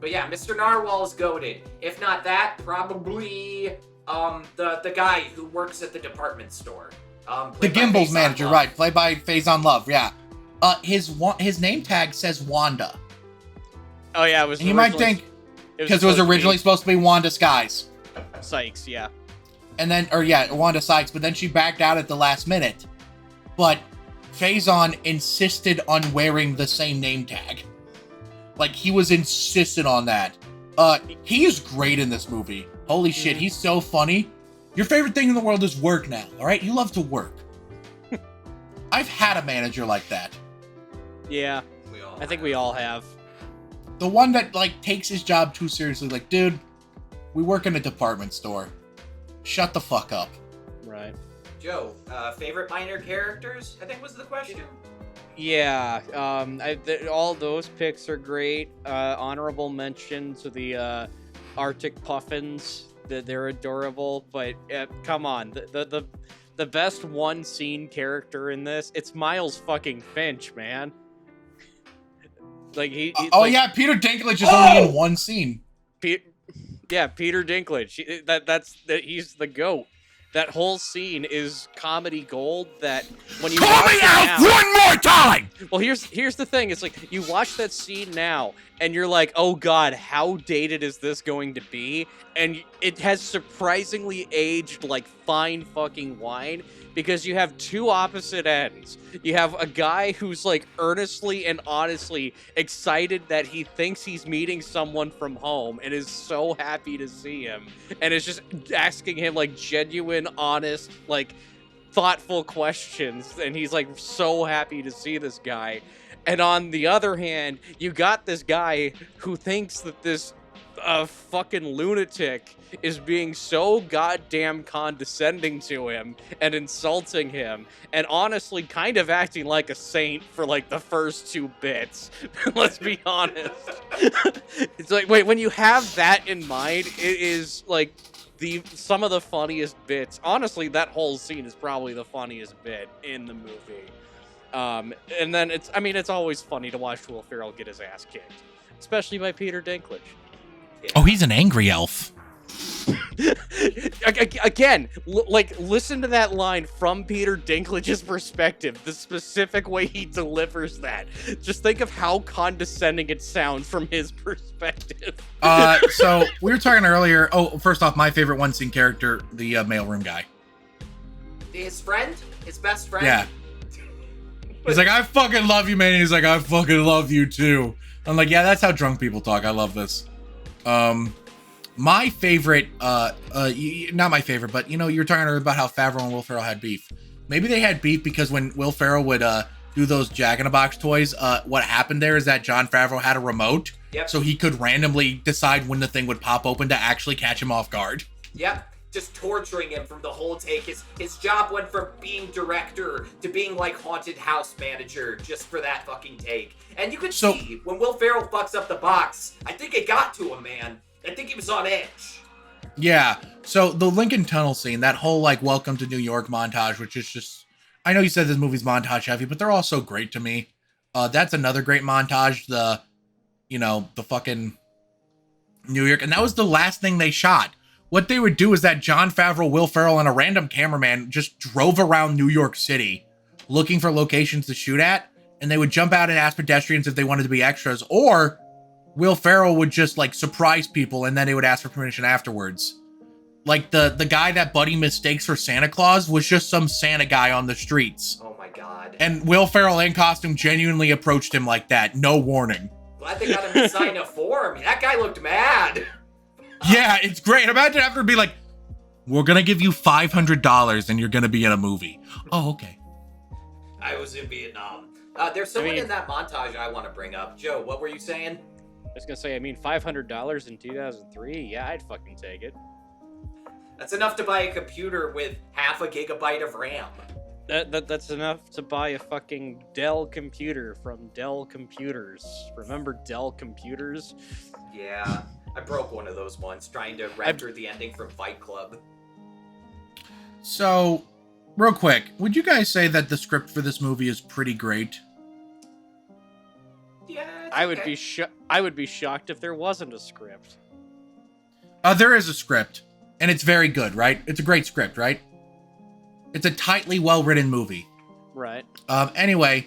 But yeah, Mr. Narwhal is goated. If not that, probably the guy who works at the department store. The Played by Gimbals Faison manager, Love. right? Played by Faison Love, yeah. His name tag says Wanda. Oh yeah, it was. And you might originally- think because it was originally supposed to be Wanda Skies. Sykes, yeah. And then, Wanda Sykes, but then she backed out at the last minute. But Faison insisted on wearing the same name tag. Like, he was insistent on that. He is great in this movie. Holy shit, he's so funny. Your favorite thing in the world is work now, alright? You love to work. I've had a manager like that. Yeah, I think we all have. The one that, like, takes his job too seriously. Like, dude, we work in a department store. Shut the fuck up. Right. Joe, favorite minor characters, I think was the question. Yeah, all those picks are great. Honorable mention to the Arctic Puffins. They're adorable, but come on, the best one scene character in this, it's Miles fucking Finch, man. Like he yeah, Peter Dinklage is only in one scene. Yeah, Peter Dinklage. He's the GOAT. That whole scene is comedy gold. That when you Call watch me it out now, one more time! well, here's the thing. It's like you watch that scene now, and you're like, oh god, how dated is this going to be? And it has surprisingly aged like fine fucking wine, because you have two opposite ends. You have a guy who's like earnestly and honestly excited that he thinks he's meeting someone from home and is so happy to see him, and is just asking him like genuine, honest, like thoughtful questions, and he's like so happy to see this guy. And on the other hand, you got this guy who thinks that this fucking lunatic is being so goddamn condescending to him and insulting him, and honestly kind of acting like a saint for like the first two bits. Let's be honest. It's like, wait, when you have that in mind, it is like some of the funniest bits. Honestly, that whole scene is probably the funniest bit in the movie. And then it's always funny to watch Will Ferrell get his ass kicked, especially by Peter Dinklage. Yeah. Oh, he's an angry elf. Again, like, listen to that line from Peter Dinklage's perspective, the specific way he delivers that. Just think of how condescending it sounds from his perspective. So we were talking earlier. Oh, first off, my favorite one scene character, the mailroom guy. His friend? His best friend? Yeah. He's like, I fucking love you, man. He's like, I fucking love you too. I'm like, yeah, that's how drunk people talk. I love this. My favorite, not my favorite, but you know, you're talking about how Favreau and Will Ferrell had beef. Maybe they had beef because when Will Ferrell would do those Jack-in-a-Box toys, what happened there is that Jon Favreau had a remote, so he could randomly decide when the thing would pop open to actually catch him off guard. Yep. Just torturing him from the whole take. His job went from being director to being like haunted house manager just for that fucking take. And you could see when Will Ferrell fucks up the box, I think it got to him, man. I think he was on edge. Yeah. So the Lincoln Tunnel scene, that whole like welcome to New York montage, which is just, I know you said this movie's montage heavy, but they're all so great to me. That's another great montage. The fucking New York. And that was the last thing they shot. What they would do is that Jon Favreau, Will Ferrell, and a random cameraman just drove around New York City looking for locations to shoot at, and they would jump out and ask pedestrians if they wanted to be extras, or Will Ferrell would just like surprise people and then they would ask for permission afterwards. Like the guy that Buddy mistakes for Santa Claus was just some Santa guy on the streets. Oh my god. And Will Ferrell in costume genuinely approached him like that, no warning. Glad they got him to sign a form. That guy looked mad. Yeah, it's great. Imagine after it'd be like, we're going to give you $500 and you're going to be in a movie. Oh, okay. I was in Vietnam. There's someone in that montage I want to bring up. Joe, what were you saying? I was gonna say, $500 in 2003, yeah, I'd fucking take it. That's enough to buy a computer with half a gigabyte of RAM. That's enough to buy a fucking Dell computer from Dell Computers. Remember Dell Computers? Yeah, I broke one of those once trying to render the ending from Fight Club. So, real quick, would you guys say that the script for this movie is pretty great? Yeah, I would be shocked if there wasn't a script. There is a script, and it's very good, right? It's a great script, right? It's a tightly well-written movie. Right. Anyway,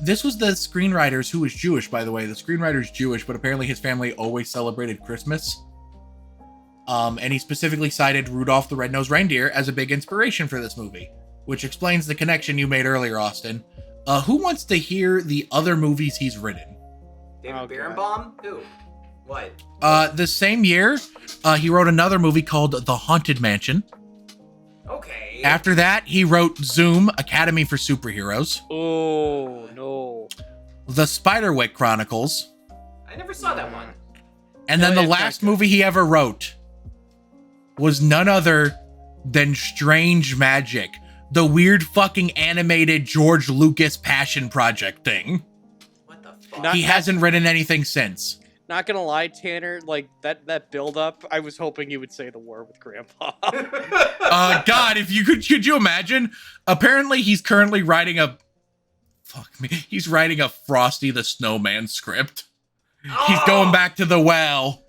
this was the screenwriter's, who is Jewish, by the way. The screenwriter's Jewish, but apparently his family always celebrated Christmas. And he specifically cited Rudolph the Red-Nosed Reindeer as a big inspiration for this movie, which explains the connection you made earlier, Austin. Who wants to hear the other movies he's written? David Berenbaum? Who? What? The same year, he wrote another movie called The Haunted Mansion. Okay. After that, he wrote Zoom, Academy for Superheroes. Oh, no. The Spiderwick Chronicles. I never saw that one. And then No, the it's last not good. movie he ever wrote was none other than Strange Magic, the weird fucking animated George Lucas passion project thing. What the fuck? He hasn't written anything since. Not gonna lie, Tanner, like, that build-up, I was hoping you would say The War with Grandpa. God, if you could you imagine? Apparently he's currently writing he's writing a Frosty the Snowman script. He's going back to the well.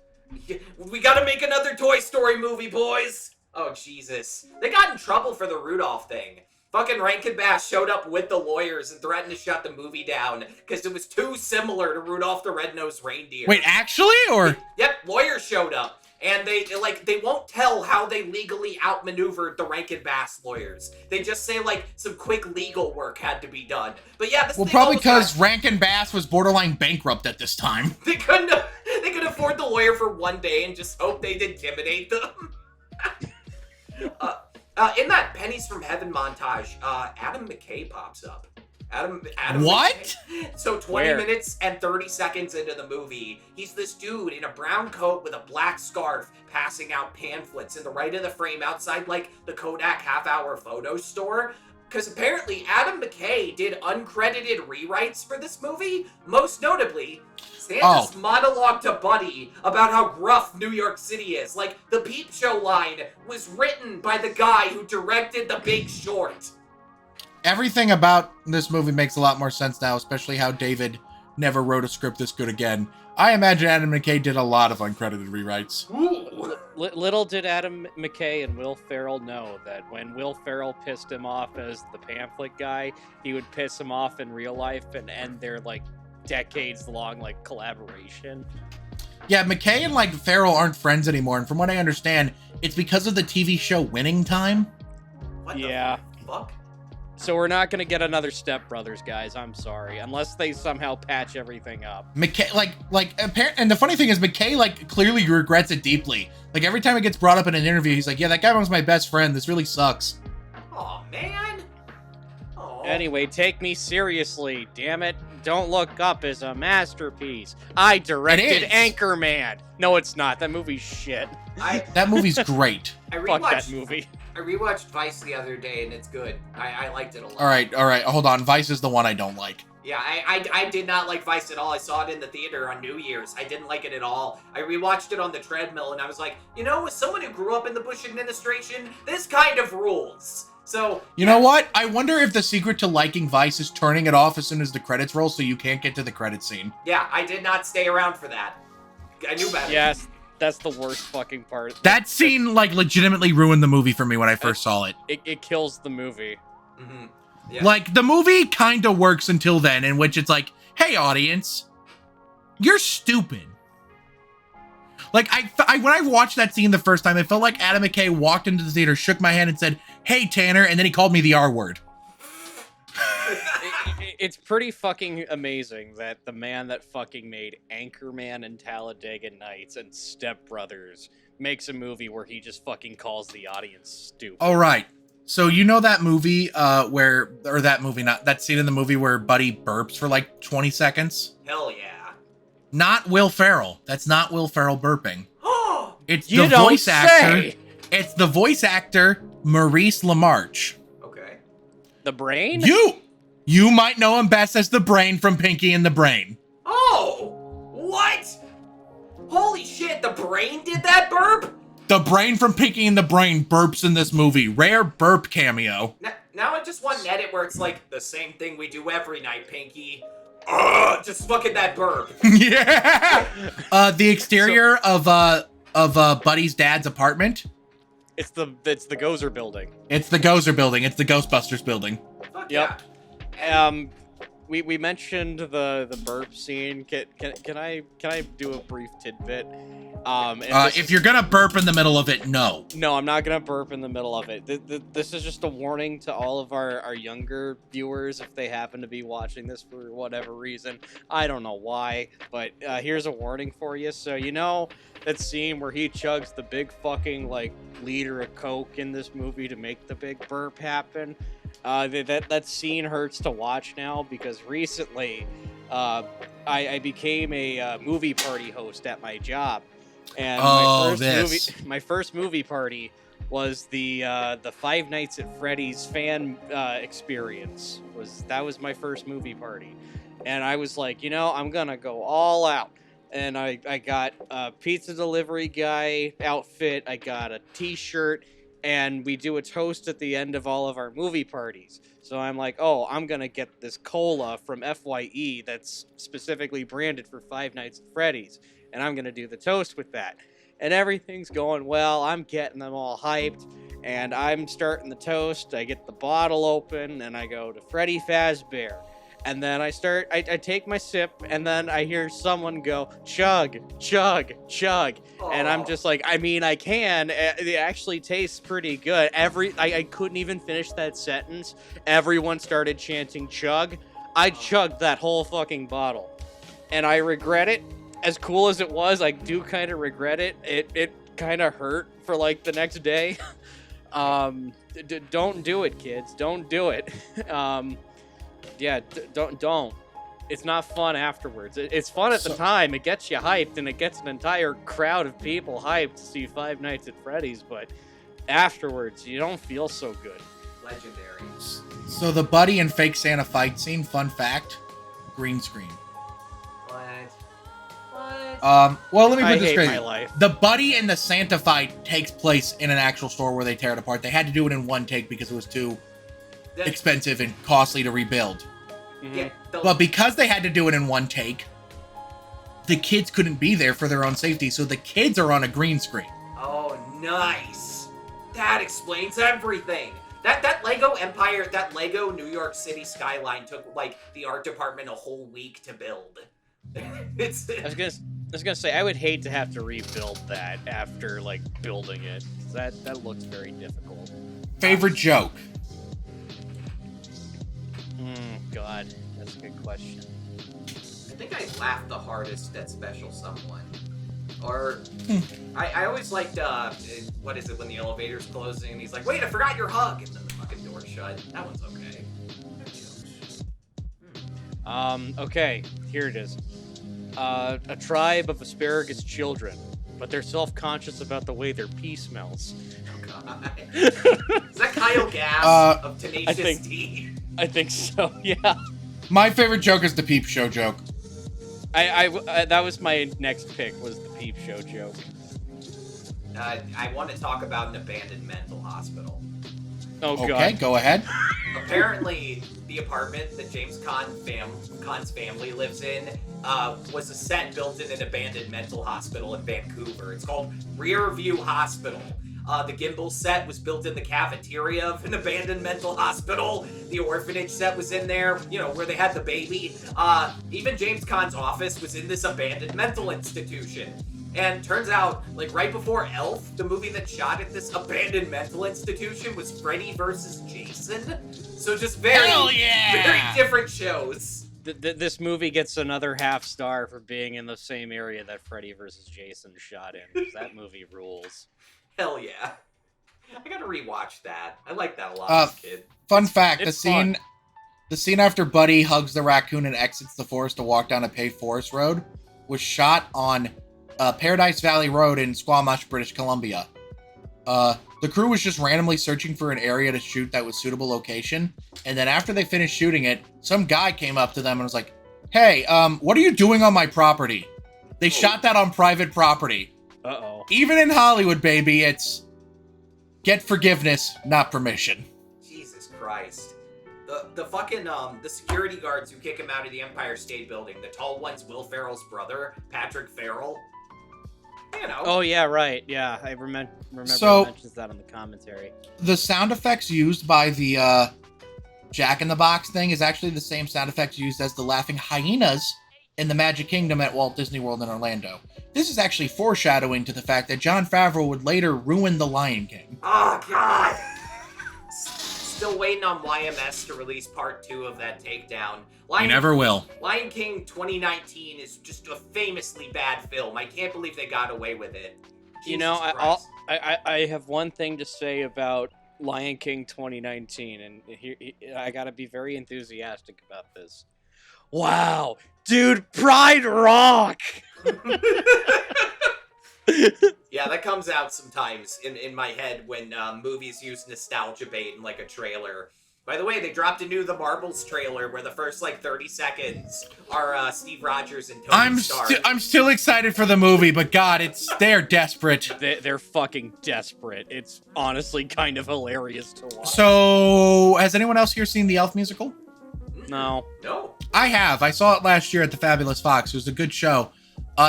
We gotta make another Toy Story movie, boys! Oh, Jesus. They got in trouble for the Rudolph thing. Fucking Rankin Bass showed up with the lawyers and threatened to shut the movie down because it was too similar to Rudolph the Red-Nosed Reindeer. Wait, actually, or? Yep, lawyers showed up. And they won't tell how they legally outmaneuvered the Rankin Bass lawyers. They just say, like, some quick legal work had to be done. But yeah, this Well, thing probably almost got- because Rankin Bass was borderline bankrupt at this time. They could afford the lawyer for one day and just hope they'd intimidate them. In that Pennies from Heaven montage, Adam McKay pops up. Adam What? McKay. So 20 Where? minutes and 30 seconds into the movie, he's this dude in a brown coat with a black scarf passing out pamphlets in the right of the frame outside, like, the Kodak half-hour photo store. Because apparently Adam McKay did uncredited rewrites for this movie, most notably Santa's monologue to Buddy about how gruff New York City is. Like, the Peep Show line was written by the guy who directed The Big Short. Everything about this movie makes a lot more sense now, especially how David never wrote a script this good again. I imagine Adam McKay did a lot of uncredited rewrites. Ooh. Little did Adam McKay and Will Ferrell know that when Will Ferrell pissed him off as the pamphlet guy, he would piss him off in real life and end their, like, decades-long, like, collaboration. Yeah, McKay and, like, Ferrell aren't friends anymore, and from what I understand, it's because of the TV show Winning Time. What Yeah. the fuck? So we're not gonna get another Step Brothers, guys. I'm sorry, unless they somehow patch everything up. McKay, and the funny thing is, McKay, like, clearly regrets it deeply. Like, every time it gets brought up in an interview, he's like, yeah, that guy was my best friend. This really sucks. Oh man. Oh. Anyway, take me seriously, damn it. Don't Look Up is a masterpiece. I directed is. Anchorman. No, it's not. That movie's shit. That movie's great. I Fuck that rewatched movie. I rewatched Vice the other day and it's good. I liked it a lot. All right, hold on. Vice is the one I don't like. Yeah, I did not like Vice at all. I saw it in the theater on New Year's. I didn't like it at all. I rewatched it on the treadmill and I was like, you know, as someone who grew up in the Bush administration, this kind of rules. So You know what? I wonder if the secret to liking Vice is turning it off as soon as the credits roll so you can't get to the credit scene. yeah, I did not stay around for that. I knew better. Yes, that's the worst fucking part. That scene, like, legitimately ruined the movie for me when I first saw it. It kills the movie. Mm-hmm. Yeah. Like, the movie kind of works until then, in which it's like, hey, audience, you're stupid. Like, when I watched that scene the first time, it felt like Adam McKay walked into the theater, shook my hand, and said, hey, Tanner, and then he called me the R word. It's pretty fucking amazing that the man that fucking made Anchorman and Talladega Nights and Step Brothers makes a movie where he just fucking calls the audience stupid. All right. So you know that movie that scene in the movie where Buddy burps for like 20 seconds? Hell yeah. Not Will Ferrell. That's not Will Ferrell burping. Oh, It's You the don't voice actor. say. It's the voice actor Maurice LaMarche. okay. The Brain? You might know him best as the Brain from Pinky and the Brain. Oh, what? Holy shit, the Brain did that burp? The Brain from Pinky and the Brain burps in this movie. Rare burp cameo. Now I just want an edit where it's like, the same thing we do every night, Pinky. Just fucking that burp. Yeah. The exterior of Buddy's dad's apartment. It's the Gozer building. It's the Gozer building. It's the Ghostbusters building. Fuck Yep. yeah. We mentioned the burp scene. Can I do a brief tidbit? If you're gonna burp in the middle of it, no. No, I'm not gonna burp in the middle of it. This is just a warning to all of our younger viewers if they happen to be watching this for whatever reason. I don't know why, but here's a warning for you. So you know that scene where he chugs the big fucking like liter of Coke in this movie to make the big burp happen? That scene hurts to watch now because recently I became a movie party host at my job. And my first movie party was the Five Nights at Freddy's fan experience. That was my first movie party, and I was like, you know, I'm gonna go all out, and I got a pizza delivery guy outfit, I got a t-shirt, and we do a toast at the end of all of our movie parties. So I'm like, oh, I'm gonna get this cola from FYE that's specifically branded for Five Nights at Freddy's. And I'm going to do the toast with that. And everything's going well. I'm getting them all hyped. and I'm starting the toast. I get the bottle open, and I go to Freddy Fazbear. And then I take my sip, and then I hear someone go, chug, chug, chug. Aww. And I'm just like, I mean, I can. It actually tastes pretty good. I couldn't even finish that sentence. Everyone started chanting chug. I chugged that whole fucking bottle. And I regret it. As cool as it was, I do kind of regret it. It kind of hurt for like the next day. Don't do it, kids. Don't do it. Yeah, don't. It's not fun afterwards. It's fun at the time. It gets you hyped, and it gets an entire crowd of people hyped to see Five Nights at Freddy's, but afterwards, you don't feel so good. Legendary. So the Buddy and Fake Santa fight scene, fun fact, green screen. What? Well, let me I put this hate straight. my life. The Buddy and the Santa fight takes place in an actual store where they tear it apart. They had to do it in one take because it was too expensive and costly to rebuild. Yeah, But because they had to do it in one take, the kids couldn't be there for their own safety, so the kids are on a green screen. Oh, nice. That explains everything. That Lego Empire, that Lego New York City skyline took like the art department a whole week to build. It's. I was gonna say I would hate to have to rebuild that after like building it. That looks very difficult. Favorite joke? God, that's a good question. I think I laughed the hardest at Special Someone. Or, I always liked, what is it, when the elevator's closing and he's like, wait, I forgot your hug! And then the fucking door shut. That one's okay. Okay, here it is. A tribe of asparagus children, but they're self-conscious about the way their pee smells. Oh, God. Is that Kyle Gass of Tenacious D? I think so, yeah. My favorite joke is the Peep Show joke. I that was my next pick, was the Peep Show joke. I want to talk about an abandoned mental hospital. Oh, God. Okay, go ahead. Apparently, the apartment that James Caan's family lives in was a set built in an abandoned mental hospital in Vancouver. It's called Rear View Hospital. The gimbal set was built in the cafeteria of an abandoned mental hospital. The orphanage set was in there, you know, where they had the baby. Even James Caan's office was in this abandoned mental institution. And turns out, like, right before Elf, the movie that shot at this abandoned mental institution was Freddy vs. Jason. So just very different shows. This movie gets another half star for being in the same area that Freddy vs. Jason shot in. 'Cause that movie rules. Hell yeah. I gotta rewatch that. I like that a lot as a kid. Fun fact, It's fun. the scene after Buddy hugs the raccoon and exits the forest to walk down a paved forest road was shot on Paradise Valley Road in Squamish, British Columbia. The crew was just randomly searching for an area to shoot that was suitable location, and then after they finished shooting it, some guy came up to them and was like, hey, what are you doing on my property? They shot that on private property. Uh-oh. Even in Hollywood, baby, it's get forgiveness, not permission. Jesus Christ. The fucking, the security guards who kick him out of the Empire State Building, the tall one's Will Ferrell's brother, Patrick Ferrell. You know. Oh, yeah, right. Yeah, I remember So- he mentions that on the commentary. The sound effects used by the Jack in the Box thing is actually the same sound effects used as the laughing hyenas in the Magic Kingdom at Walt Disney World in Orlando. This is actually foreshadowing to the fact that Jon Favreau would later ruin The Lion King. Oh, God. Still waiting on YMS to release part 2 of that takedown. You never will. Lion King 2019 is just a famously bad film. I can't believe they got away with it. You know, Jesus Christ. I have one thing to say about Lion King 2019, and I gotta be very enthusiastic about this. Wow, dude, Pride Rock! Yeah, that comes out sometimes in my head when movies use nostalgia bait in like a trailer. By the way, they dropped a new The Marbles trailer where the first like 30 seconds are Steve Rogers and Tony Stark. I'm still excited for the movie, but God, they're desperate. They're fucking desperate. It's honestly kind of hilarious to watch. So, has anyone else here seen the Elf musical? No. No. I have. I saw it last year at the Fabulous Fox. It was a good show.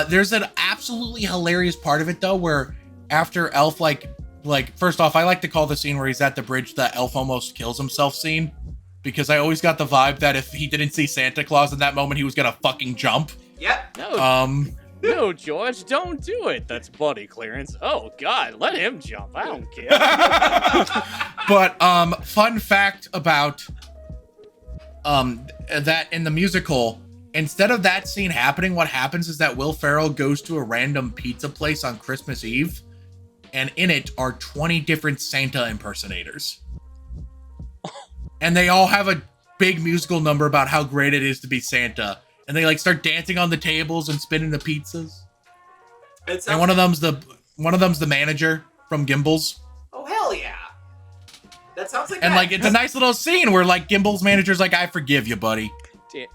There's an absolutely hilarious part of it, though, where after Elf, like, like, first off, I like to call the scene where he's at the bridge the elf almost kills himself scene, because I always got the vibe that if he didn't see Santa Claus in that moment, he was gonna fucking jump. Yep. No, George, don't do it. That's body clearance. Oh, God, let him jump. I don't care. But, fun fact about, that in the musical, instead of that scene happening, what happens is that Will Ferrell goes to a random pizza place on Christmas Eve, and in it are 20 different Santa impersonators. And they all have a big musical number about how great it is to be Santa. And they like start dancing on the tables and spinning the pizzas. And one of them's the manager from Gimbals. Oh hell yeah! That sounds like. And like it's a nice little scene where like Gimbals manager's like, "I forgive you, buddy."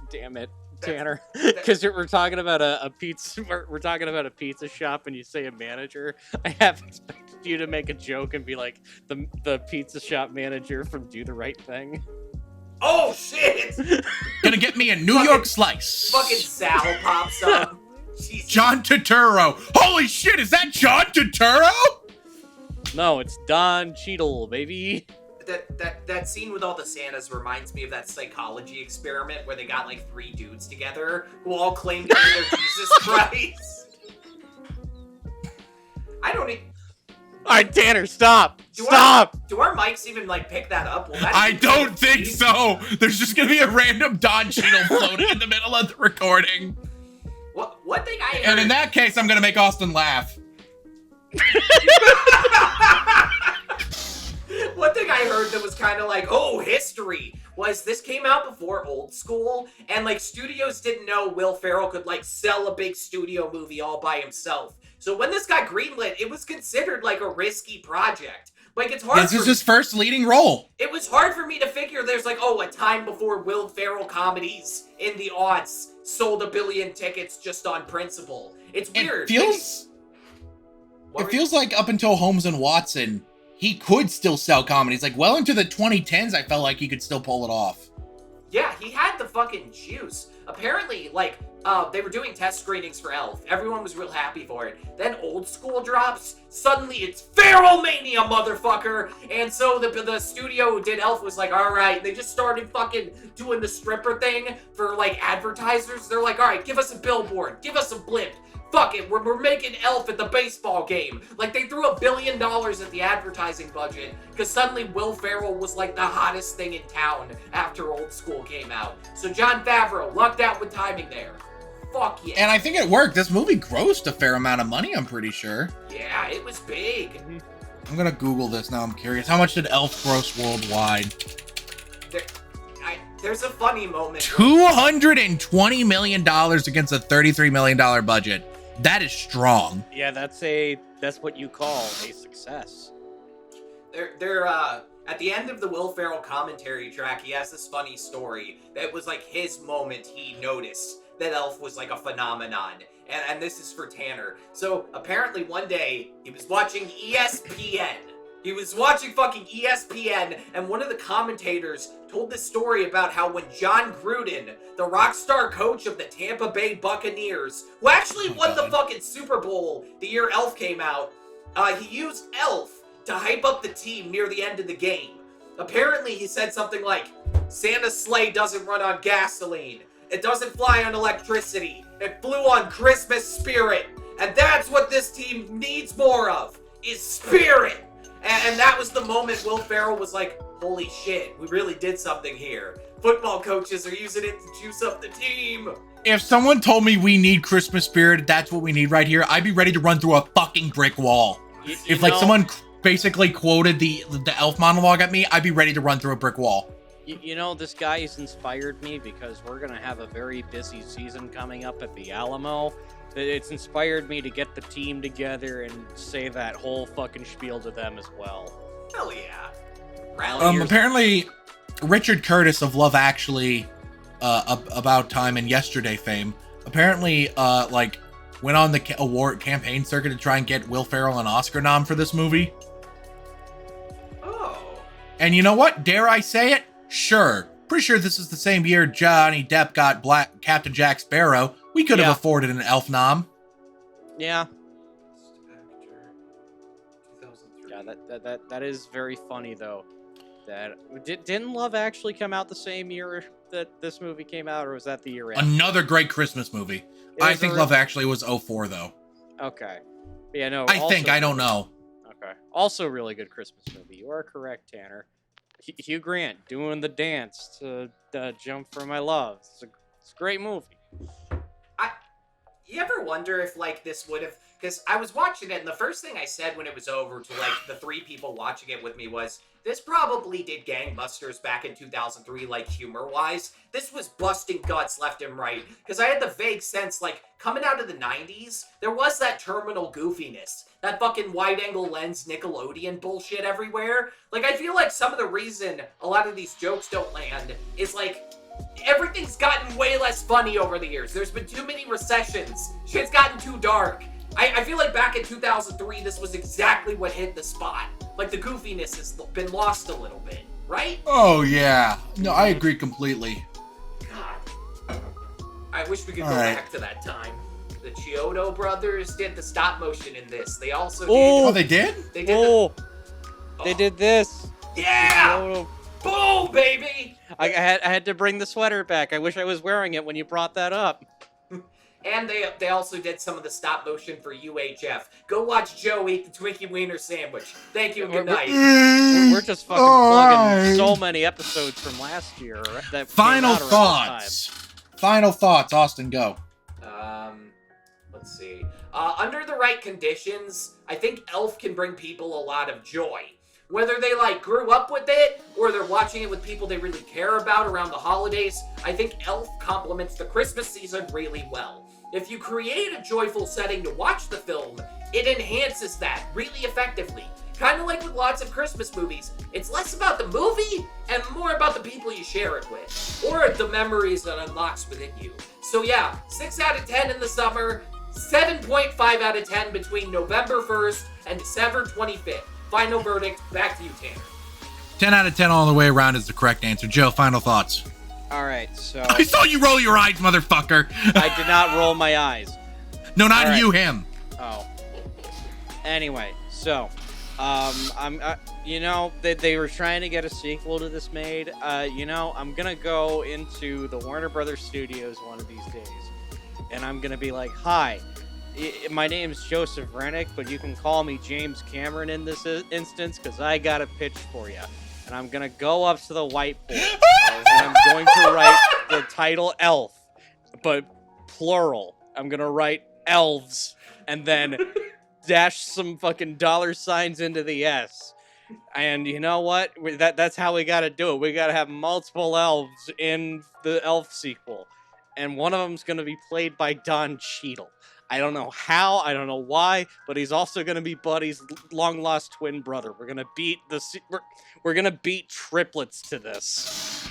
Damn it, Tanner! Because we're talking about a pizza. We're talking about a pizza shop, and you say a manager. I have expected you to make a joke and be like the pizza shop manager from Do the Right Thing. Oh shit! Gonna get me a New York slice. Fucking Sal pops up. Jesus. John Turturro. Holy shit, is that John Turturro? No, it's Don Cheadle, baby. That scene with all the Santas reminds me of that psychology experiment where they got like 3 dudes together who all claimed to be their Jesus Christ. I don't need. All right, Tanner, stop! Stop! Do our mics even like pick that up? I don't think so. There's just gonna be a random Don Cheadle floating in the middle of the recording. One thing I heard... And in that case, I'm gonna make Austin laugh. One thing I heard that was kind of like, oh, history, was this came out before Old School, and like studios didn't know Will Ferrell could like sell a big studio movie all by himself. So when this got greenlit, it was considered like a risky project. Like it's hard. This is his first leading role. It was hard for me to figure there's like, oh, a time before Will Ferrell comedies in the aughts sold 1 billion tickets just on principle. It's weird. It feels like up until Holmes and Watson, he could still sell comedies. Like well into the 2010s, I felt like he could still pull it off. Yeah, he had the fucking juice. Apparently, like, they were doing test screenings for Elf. Everyone was real happy for it. Then Old School drops. Suddenly it's Feral Mania, motherfucker! And so the studio who did Elf was like, alright, they just started fucking doing the stripper thing for, like, advertisers. They're like, alright, give us a billboard. Give us a blimp. Fuck it, we're making Elf at the baseball game. Like, they threw $1 billion at the advertising budget, because suddenly Will Ferrell was, like, the hottest thing in town after Old School came out. So Jon Favreau lucked out with timing there. Fuck yeah. And I think it worked. This movie grossed a fair amount of money, I'm pretty sure. Yeah, it was big. I'm gonna Google this now, I'm curious. How much did Elf gross worldwide? There's a funny moment. $220 million against a $33 million budget. That is strong. Yeah, that's what you call a success. They're at the end of the Will Ferrell commentary track, he has this funny story that was like his moment he noticed that Elf was like a phenomenon. And this is for Tanner. So apparently one day he was watching ESPN. He was watching fucking ESPN, and one of the commentators told this story about how when Jon Gruden, the rock star coach of the Tampa Bay Buccaneers, who actually won the fucking Super Bowl the year Elf came out, he used Elf to hype up the team near the end of the game. Apparently he said something like, Santa's sleigh doesn't run on gasoline. It doesn't fly on electricity. It flew on Christmas spirit. And that's what this team needs more of, is spirit. And that was the moment Will Ferrell was like, holy shit, we really did something here. Football coaches are using it to juice up the team. If someone told me we need Christmas spirit, that's what we need right here, I'd be ready to run through a fucking brick wall. If like someone basically quoted the Elf monologue at me, I'd be ready to run through a brick wall. You know, this guy has inspired me because we're going to have a very busy season coming up at the Alamo. It's inspired me to get the team together and say that whole fucking spiel to them as well. Hell yeah. Apparently, Richard Curtis of Love Actually, About Time and Yesterday fame, apparently, like, went on the award campaign circuit to try and get Will Ferrell an Oscar nom for this movie. Oh. And you know what? Dare I say it? Sure. Pretty sure this is the same year Johnny Depp got Captain Jack Sparrow. We could have afforded an Elf nom. Yeah. 2003. Yeah, that is very funny though. Didn't Love Actually come out the same year that this movie came out, or was that the year after? Another great Christmas movie. I think Love Actually was 04 though. Okay. Yeah, no. I think, I don't know. Okay. Also really good Christmas movie. You are correct, Tanner. Hugh Grant doing the dance to Jump for My Love. It's a great movie. You ever wonder if, like, this would have... Because I was watching it, and the first thing I said when it was over to, like, the 3 people watching it with me was, this probably did gangbusters back in 2003, like, humor-wise. This was busting guts left and right. Because I had the vague sense, like, coming out of the 90s, there was that terminal goofiness. That fucking wide-angle lens Nickelodeon bullshit everywhere. Like, I feel like some of the reason a lot of these jokes don't land is, like... Everything's gotten way less funny over the years. There's been too many recessions. Shit's gotten too dark. I feel like back in 2003, this was exactly what hit the spot. Like, the goofiness has been lost a little bit, right? Oh, yeah. No, I agree completely. God. I wish we could go back to that time. The Chiodo brothers did the stop motion in this. They also did... Oh, they did? They did They did this. Yeah! Boom, baby! I had to bring the sweater back. I wish I was wearing it when you brought that up. And they also did some of the stop motion for UHF. Go watch Joe eat the Twinkie Wiener sandwich. Thank you and good night. We're just fucking plugging so many episodes from last year. That Final thoughts. Final thoughts. Austin, go. Let's see. Under the right conditions, I think Elf can bring people a lot of joy. Whether they, like, grew up with it, or they're watching it with people they really care about around the holidays, I think Elf complements the Christmas season really well. If you create a joyful setting to watch the film, it enhances that really effectively. Kind of like with lots of Christmas movies, it's less about the movie and more about the people you share it with, or the memories that unlocks within you. So yeah, 6 out of 10 in the summer, 7.5 out of 10 between November 1st and December 25th. Final verdict, back to you, Tanner. 10 out of 10 all the way around is the correct answer. Joe, final thoughts. All right, so... I saw you roll your eyes, motherfucker. I did not roll my eyes. No, not you, him. Oh. Anyway, so... you know, they were trying to get a sequel to this made. You know, I'm gonna go into the Warner Brothers Studios one of these days. And I'm gonna be like, hi, my name's Joseph Rennick, but you can call me James Cameron in this instance, because I got a pitch for you. And I'm gonna go up to the whiteboard, and I'm going to write the title Elf, but plural. I'm gonna write elves, and then dash some fucking $signs into the S. And you know what? That's how we gotta do it. We gotta have multiple elves in the Elf sequel. And one of them's gonna be played by Don Cheadle. I don't know how, I don't know why, but he's also gonna be Buddy's long-lost twin brother. We're gonna beat we're gonna beat triplets to this.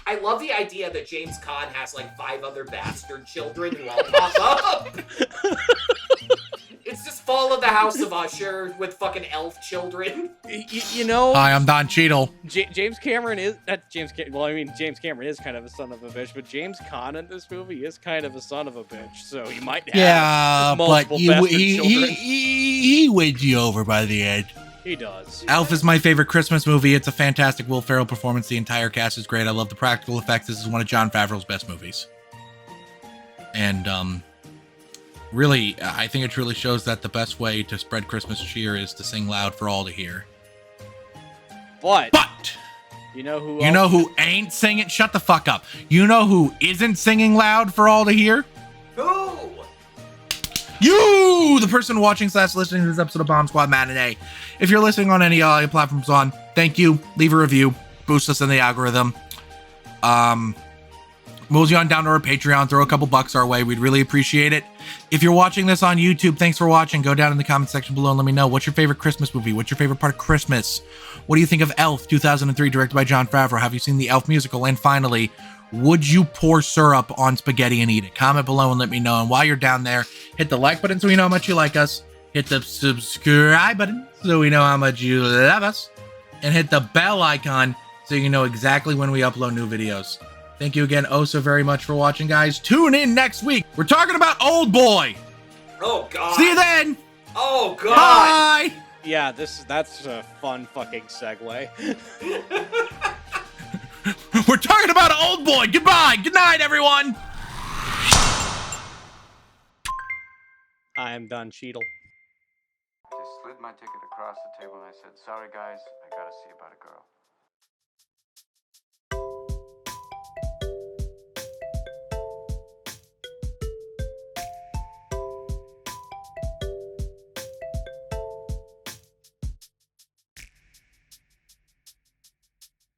I love the idea that James Caan has like 5 other bastard children who all pop up. It's just Fall of the House of Usher with fucking elf children. You know... Hi, I'm Don Cheadle. James Cameron is... James Cameron is kind of a son of a bitch, but James Caan in this movie is kind of a son of a bitch, so he might have multiple bastard children. He wins you over by the end. He does. Elf is my favorite Christmas movie. It's a fantastic Will Ferrell performance. The entire cast is great. I love the practical effects. This is one of Jon Favreau's best movies. And, really, I think it truly shows that the best way to spread Christmas cheer is to sing loud for all to hear. But you know who ain't singing? Shut the fuck up. You know who isn't singing loud for all to hear? Who? You, the person watching / listening to this episode of Bomb Squad Matinee. If you're listening on any platforms on, thank you. Leave a review. Boost us in the algorithm. Mosey on down to our Patreon. Throw a couple bucks our way. We'd really appreciate it. If you're watching this on YouTube, thanks for watching. Go down in the comment section below and let me know. What's your favorite Christmas movie? What's your favorite part of Christmas? What do you think of Elf 2003, directed by Jon Favreau? Have you seen the Elf musical? And finally, would you pour syrup on spaghetti and eat it? Comment below and let me know. And while you're down there, hit the like button so we know how much you like us. Hit the subscribe button so we know how much you love us. And hit the bell icon so you know exactly when we upload new videos. Thank you again so very much for watching, guys. Tune in next week. We're talking about Old Boy. Oh, God. See you then. Oh, God. Bye. Yeah, that's a fun fucking segue. We're talking about Old Boy. Goodbye. Good night, everyone. I am Don Cheadle. Just slid my ticket across the table and I said, sorry guys, I gotta see about a girl.